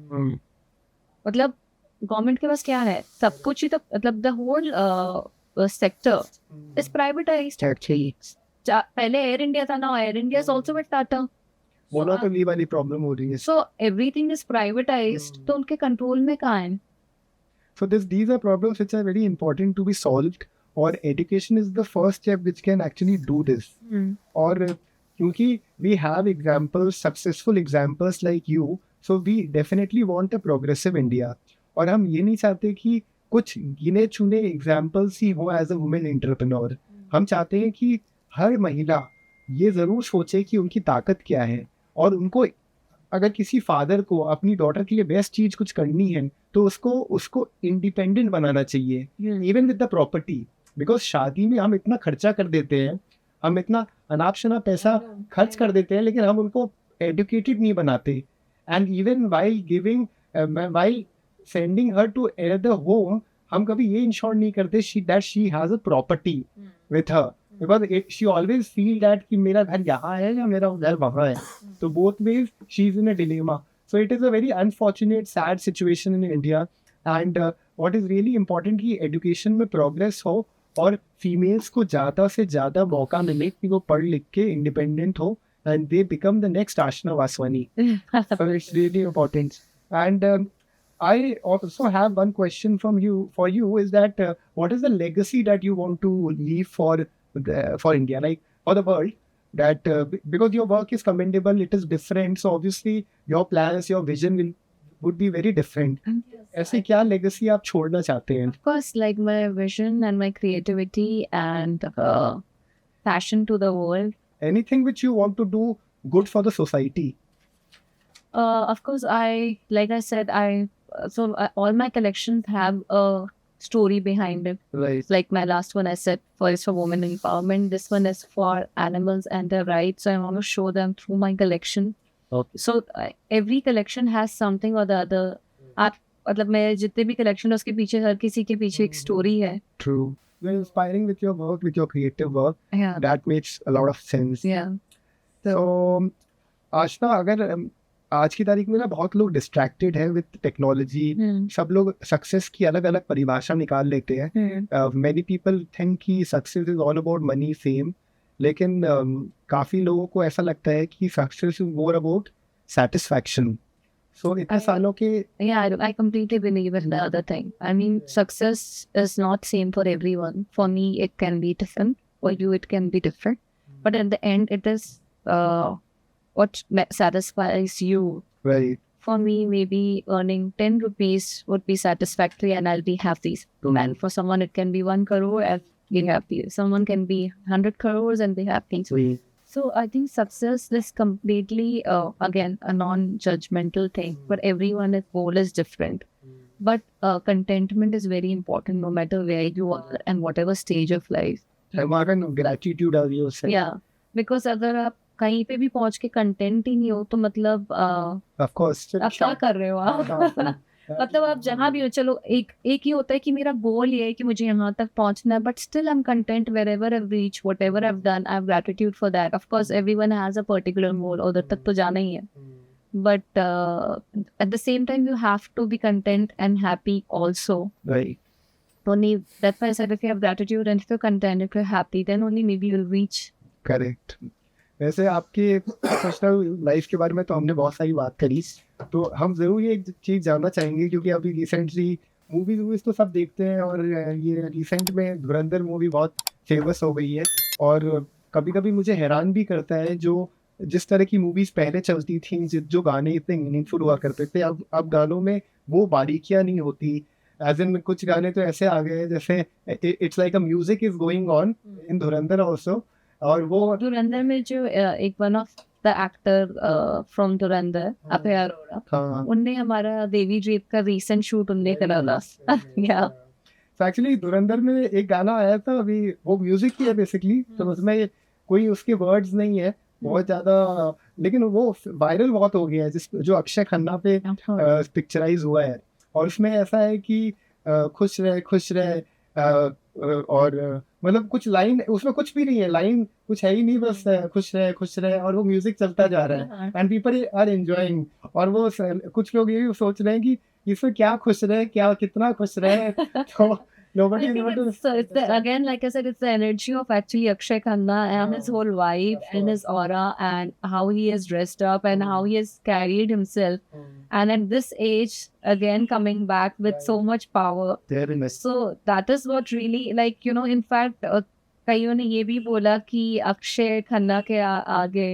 [SPEAKER 1] मतलब गवर्नमेंट के पास क्या है, सब कुछ ही. तो मतलब the whole sector is privatised. पहले एयर इंडिया था, now air India is also with Tata.
[SPEAKER 3] Monopoly वाली प्रॉब्लम हो रही है.
[SPEAKER 1] So everything is privatised. तो उनके कंट्रोल में कहाँ है.
[SPEAKER 3] So these are problems which are very important to be solved, or education is the first step which can actually do this. और क्योंकि we have examples, successful examples like you, so we definitely want a progressive India. और हम ये नहीं चाहते कि कुछ गिने चुने एग्जाम्पल्स ही हो एज अ वुमेन एंटरप्रेन्योर. हम चाहते हैं कि हर महिला ये ज़रूर सोचे कि उनकी ताकत क्या है, और उनको अगर किसी फादर को अपनी डॉटर के लिए बेस्ट चीज़ कुछ करनी है तो उसको इंडिपेंडेंट बनाना चाहिए, even with the property. Because शादी में हम इतना खर्चा कर देते हैं, हम इतना अनाप शनाप पैसा खर्च कर देते हैं, लेकिन हम उनको एडुकेटेड नहीं बनाते. And even while sending her to another home, हम कभी ये इंश्योर नहीं करते that she has a property with her, because she always feel that कि मेरा घर यहाँ है या मेरा घर वहाँ है. तो both ways she is in a dilemma. So it is a very unfortunate, sad situation in India. And what is really important कि education में progress हो और females को ज़्यादा से ज़्यादा मौका मिले कि वो पढ़ लिख के independent हो and they become the next Ashna Vaswani. So it's really important. And I also have one question for you is that what is the legacy that you want to leave for India, like for the world? That because your work is commendable, it is different, so obviously your plans, your vision would be very different. ऐसे क्या legacy आप छोड़ना चाहते हैं?
[SPEAKER 1] Of course, like my vision and my creativity and passion to the world.
[SPEAKER 3] Anything which you want to do good for the society.
[SPEAKER 1] Of course, like I said, all my collections have a story behind it.
[SPEAKER 3] Right.
[SPEAKER 1] Like my last one I said is for women empowerment. This one is for animals and their rights. So I want to show them through my collection.
[SPEAKER 3] Okay.
[SPEAKER 1] So every collection has something or the other. आप मतलब मैं जितने भी collection है उसके पीछे हर किसी के पीछे एक story है.
[SPEAKER 3] True. You're inspiring with your work, with your creative work.
[SPEAKER 1] Yeah.
[SPEAKER 3] That makes a lot of sense.
[SPEAKER 1] Yeah.
[SPEAKER 3] So आशना, अगर आज की तारीख में ना बहुत लोग डिस्ट्रैक्टेड है विद टेक्नोलॉजी. सब लोग सक्सेस की अलग अलग परिभाषा निकाल लेते हैं. मैनी पीपल थिंक कि success is all about money, fame, लेकिन काफ़ी लोगों को ऐसा लगता है कि success is more about satisfaction. So इतने सालों के
[SPEAKER 1] Yeah, I completely believe in the other thing. I mean, success is not same for everyone. For me, it can be different. For you, it can be different. But at the end, it is what satisfies you.
[SPEAKER 3] Right.
[SPEAKER 1] For me, maybe earning 10 rupees would be satisfactory and I'll be happy. And for someone, it can be 1 crore and be happy. Someone can be 100 crores and be happy. So I think success is completely, again, a non-judgmental thing. But everyone's goal is different. But contentment is very important no matter where you are and whatever stage of life.
[SPEAKER 3] हमारा gratitude are you say.
[SPEAKER 1] Yeah. Because अगर आप कहीं पे भी पहुंच के content ही नहीं हो तो मतलब
[SPEAKER 3] Of course.
[SPEAKER 1] आप क्या कर रहे हो आप. मतलब आप जहाँ भी हो, चलो एक ही होता है कि मेरा गोल ये है कि मुझे यहाँ तक पहुँचना है, but still I am content wherever I reach, whatever I have done, I have gratitude for that. Of course everyone has a particular goal, उधर तक तो जाना ही है, but at the same time you have to be content and happy also.
[SPEAKER 3] Right.
[SPEAKER 1] Only that's why I said if you have gratitude and if you're content, if you're happy, then only maybe you'll reach.
[SPEAKER 3] Correct. वैसे आपके professional life के बारे में तो हमने बहुत सारी बात करी, तो हम ज़रूर ये एक चीज़ जानना चाहेंगे क्योंकि अभी रिसेंटली मूवीज़ तो सब देखते हैं और ये रिसेंट में धुरंधर मूवी बहुत फेमस हो गई है और कभी-कभी मुझे हैरान भी करता है जो जिस तरह की मूवीज़ पहले चलती थी, जो गाने इतने मीनिंगफुल हुआ करते थे, अब गानों में वो बारीकियाँ नहीं होती। एज़ इन कुछ गाने तो ऐसे आ गए हैं जैसे it's like a music is going on in Dhurandhar also, और वो
[SPEAKER 1] धुरंधर में जो एक one of the actor from धुरंधर अभय अरोड़ा,
[SPEAKER 3] हाँ,
[SPEAKER 1] उनने हमारा देवी जीत का रीसेंट शूट उनने करा था या
[SPEAKER 3] तो एक्चुअली धुरंधर में एक गाना आया था अभी, वो म्यूजिक ही है बेसिकली, तो उसमें कोई उसके वर्ड्स नहीं है बहुत ज्यादा, लेकिन वो वायरल बहुत हो गया है जो अक्षय खन्ना पे पिक्चराइज हुआ है, और उसमें ऐसा है कि खुश रहे और मतलब कुछ लाइन उसमें कुछ भी नहीं है, लाइन कुछ है ही नहीं, बस खुश रहे और वो म्यूजिक चलता जा रहा है एंड पीपल आर एंजॉयिंग, और वो कुछ लोग ये भी सोच रहे हैं कि इसमें क्या खुश रहे, क्या कितना खुश रहे तो
[SPEAKER 1] I
[SPEAKER 3] nobody is
[SPEAKER 1] think
[SPEAKER 3] able to
[SPEAKER 1] it's the, again, like I said, it's the energy of actually Akshay Khanna and his whole vibe and his aura and how he is dressed up and how he has carried himself. And at this age, again, coming back with so much power.
[SPEAKER 3] very much.
[SPEAKER 1] So that is what really, like, you know, in fact, कईयों ने ये भी बोला कि अक्षय खन्ना के आगे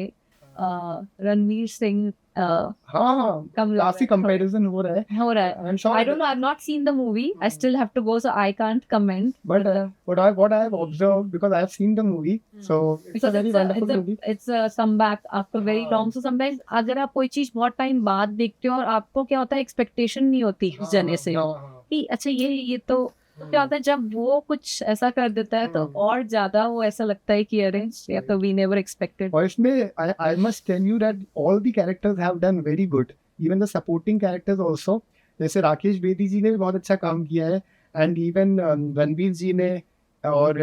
[SPEAKER 1] रणवीर सिंह
[SPEAKER 3] हाँ,
[SPEAKER 1] कम लग
[SPEAKER 3] काफी
[SPEAKER 1] रहा है।
[SPEAKER 3] कंपैरिजन हो रहा है,
[SPEAKER 1] हो रहा है।
[SPEAKER 3] I'm sure
[SPEAKER 1] I don't know. I've not seen the movie. I still have to go, so I can't comment.
[SPEAKER 3] but what I have observed, because I have seen the movie, so it's a
[SPEAKER 1] Because
[SPEAKER 3] very wonderful movie.
[SPEAKER 1] it's a comeback after very long. So sometimes अगर आप कोई चीज बहुत time बाद देखते हो और आपको क्या होता है, एक्सपेक्टेशन नहीं होती उस जने से कि अच्छा ये तो क्या होता है जब वो कुछ ऐसा कर देता है तो और ज्यादा वो ऐसा लगता है कि अरे या तो वी नेवर एक्सपेक्टेड।
[SPEAKER 3] और इसमें I must tell you that all the characters have done very good, even the supporting characters also, जैसे राकेश बेदी जी ने भी बहुत अच्छा काम किया है, एंड इवन रणवीर जी ने, और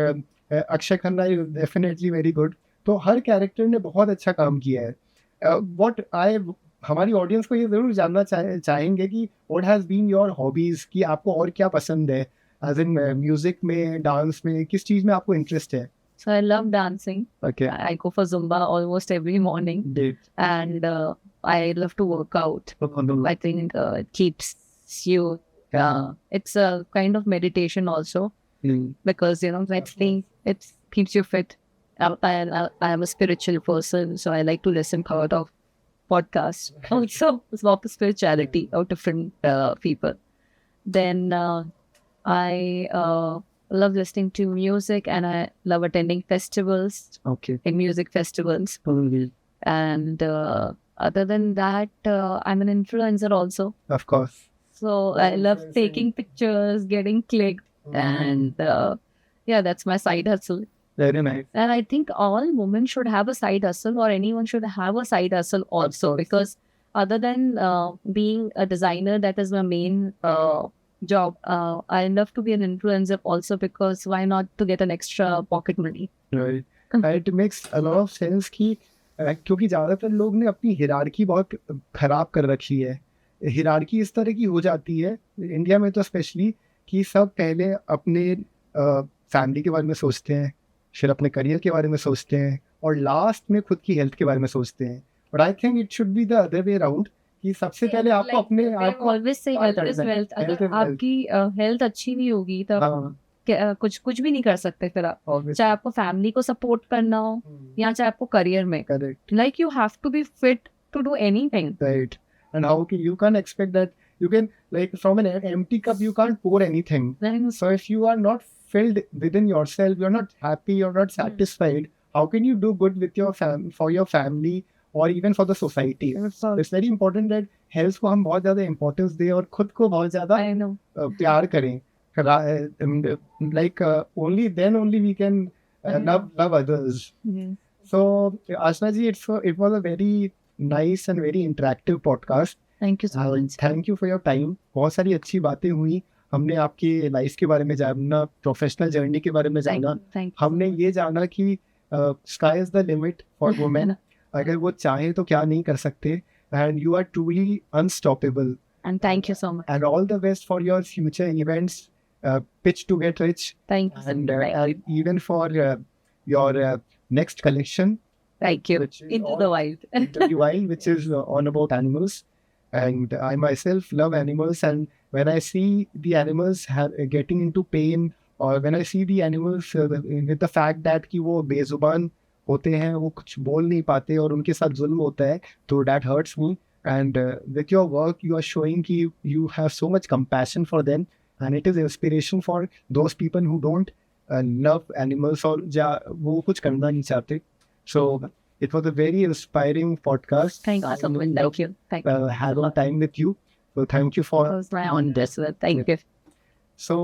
[SPEAKER 3] Akshay Khanna is definitely very good, तो हर कैरेक्टर ने बहुत अच्छा काम किया है। व्हाट आई हमारी ऑडियंस को ये जरूर जानना चाहेंगे कि what has been your hobbies, कि आपको और क्या पसंद है, एज इन म्यूजिक में, डांस में, किस चीज में आपको इंटरेस्ट है?
[SPEAKER 1] So I love dancing.
[SPEAKER 3] Okay.
[SPEAKER 1] I go for Zumba almost every morning, and I love to work out. I think it keeps you. It's a kind of meditation also because you know I think it keeps you fit. I am a spiritual person, so I like to listen to a lot of podcasts. Also, it's about the spirituality of different people. Then I love listening to music, and I love attending festivals,
[SPEAKER 3] Okay.
[SPEAKER 1] in music festivals. And other than that, I'm an influencer also.
[SPEAKER 3] Of course.
[SPEAKER 1] So I love taking pictures, getting clicked, and yeah, that's my side hustle.
[SPEAKER 3] Very nice.
[SPEAKER 1] And I think all women should have a side hustle, or anyone should have a side hustle also, because other than being a designer, that is my main job. I love to be an influencer also, because why not to get an extra pocket money?
[SPEAKER 3] Right. It makes a lot of sense कि क्योंकि ज़्यादातर लोग ने अपनी hierarchy बहुत खराब कर रखी है। हिरार्की इस तरह की हो जाती है इंडिया में तो स्पेशली, कि सब पहले अपने फैमिली के बारे में सोचते हैं, फिर अपने करियर के बारे में सोचते हैं, और लास्ट में खुद की हेल्थ के बारे में सोचते हैं। But I think it should be the other way around, कि सबसे पहले आपको अपने आपको
[SPEAKER 1] always say health is wealth. अगर आपकी हेल्थ अच्छी नहीं होगी तब कुछ भी नहीं कर सकते फिर आप, चाहे आपको फैमिली को सपोर्ट करना हो या चाहे आपको करियर में।
[SPEAKER 3] Correct,
[SPEAKER 1] like you have to be fit to do anything.
[SPEAKER 3] Right, and how can you can expect that you can, like, from an empty cup you can't pour anything. So if you are not filled within yourself, you're not happy, you're not satisfied, how can you do good with your for your family or even for the society? It's very important that health को हम बहुत ज़्यादा importance दें और खुद को बहुत ज़्यादा प्यार करें। Like only then only we can love others. So Ashna ji, it was a very nice and very interactive podcast.
[SPEAKER 1] Thank you so much.
[SPEAKER 3] Thank you for your time. बहुत सारी अच्छी बातें हुई, हमने आपकी लाइफ के बारे में जाना, प्रोफेशनल जर्नी के बारे में जाना, हमने ये जाना कि sky is the limit for women, अगर वो चाहे तो क्या नहीं कर सकते, and you are truly unstoppable.
[SPEAKER 1] And thank you so much,
[SPEAKER 3] and all the best for your future events, pitch to get rich,
[SPEAKER 1] thank you,
[SPEAKER 3] and even for your next collection,
[SPEAKER 1] Thank you.
[SPEAKER 3] which is
[SPEAKER 1] Into
[SPEAKER 3] all-
[SPEAKER 1] the wild.
[SPEAKER 3] Into the Wild, which is all about animals. And I myself love animals. And when I see the animals getting into pain, or when I see the animals with the fact that कि वो बेजुबान होते हैं, वो कुछ बोल नहीं पाते और उनके साथ जुल्म होता है, तो that hurts me. And with your work, you are showing कि you have so much compassion for them, and it is inspiration for those people who don't love animals or वो कुछ करना नहीं चाहते. So it was a very inspiring podcast.
[SPEAKER 1] Thank you so much. Thank you. Thank you.
[SPEAKER 3] Had a time with you. So thank you for.
[SPEAKER 1] On this. Thank you.
[SPEAKER 2] सो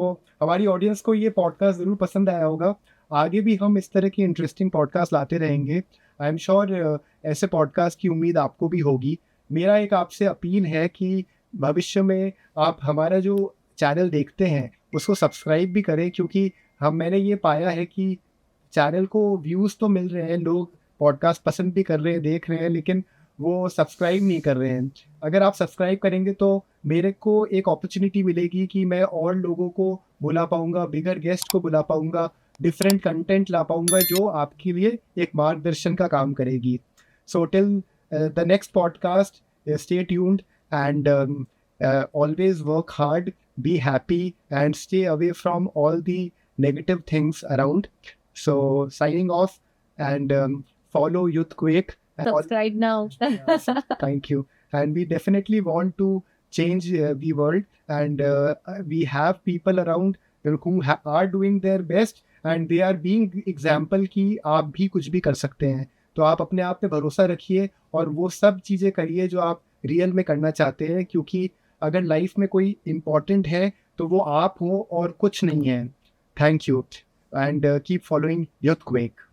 [SPEAKER 2] हमारी audience को ये podcast ज़रूर पसंद आया होगा. आगे भी हम इस तरह की इंटरेस्टिंग पॉडकास्ट लाते रहेंगे. आई एम श्योर ऐसे पॉडकास्ट की उम्मीद आपको भी होगी. मेरा एक आपसे अपील है कि भविष्य में आप हमारा जो चैनल देखते हैं उसको सब्सक्राइब भी करें, क्योंकि मैंने ये पाया है कि चैनल को व्यूज़ तो मिल रहे हैं, लोग पॉडकास्ट पसंद भी कर रहे हैं, देख रहे हैं, लेकिन वो सब्सक्राइब नहीं कर रहे हैं. अगर आप सब्सक्राइब करेंगे तो मेरे को एक अपॉर्चुनिटी मिलेगी कि मैं और लोगों को बुला पाऊंगा, बिगर गेस्ट को बुला पाऊंगा, डिफरेंट कंटेंट ला पाऊंगा जो आपके लिए एक मार्गदर्शन का काम करेगी. So till the next podcast, stay tuned and always work hard, be happy, and stay away from all the negative things around. So signing off, and follow Youthquake. And
[SPEAKER 1] Subscribe now.
[SPEAKER 2] thank you. And we definitely want to change the world, and we have people around who are doing their best, and they are being example कि आप भी कुछ भी कर सकते हैं. तो आप अपने आप पे भरोसा रखिए और वो सब चीज़ें करिए जो आप रियल में करना चाहते हैं, क्योंकि अगर लाइफ में कोई इम्पोर्टेंट है तो वो आप हो और कुछ नहीं है. Thank you, and keep following Youthquake.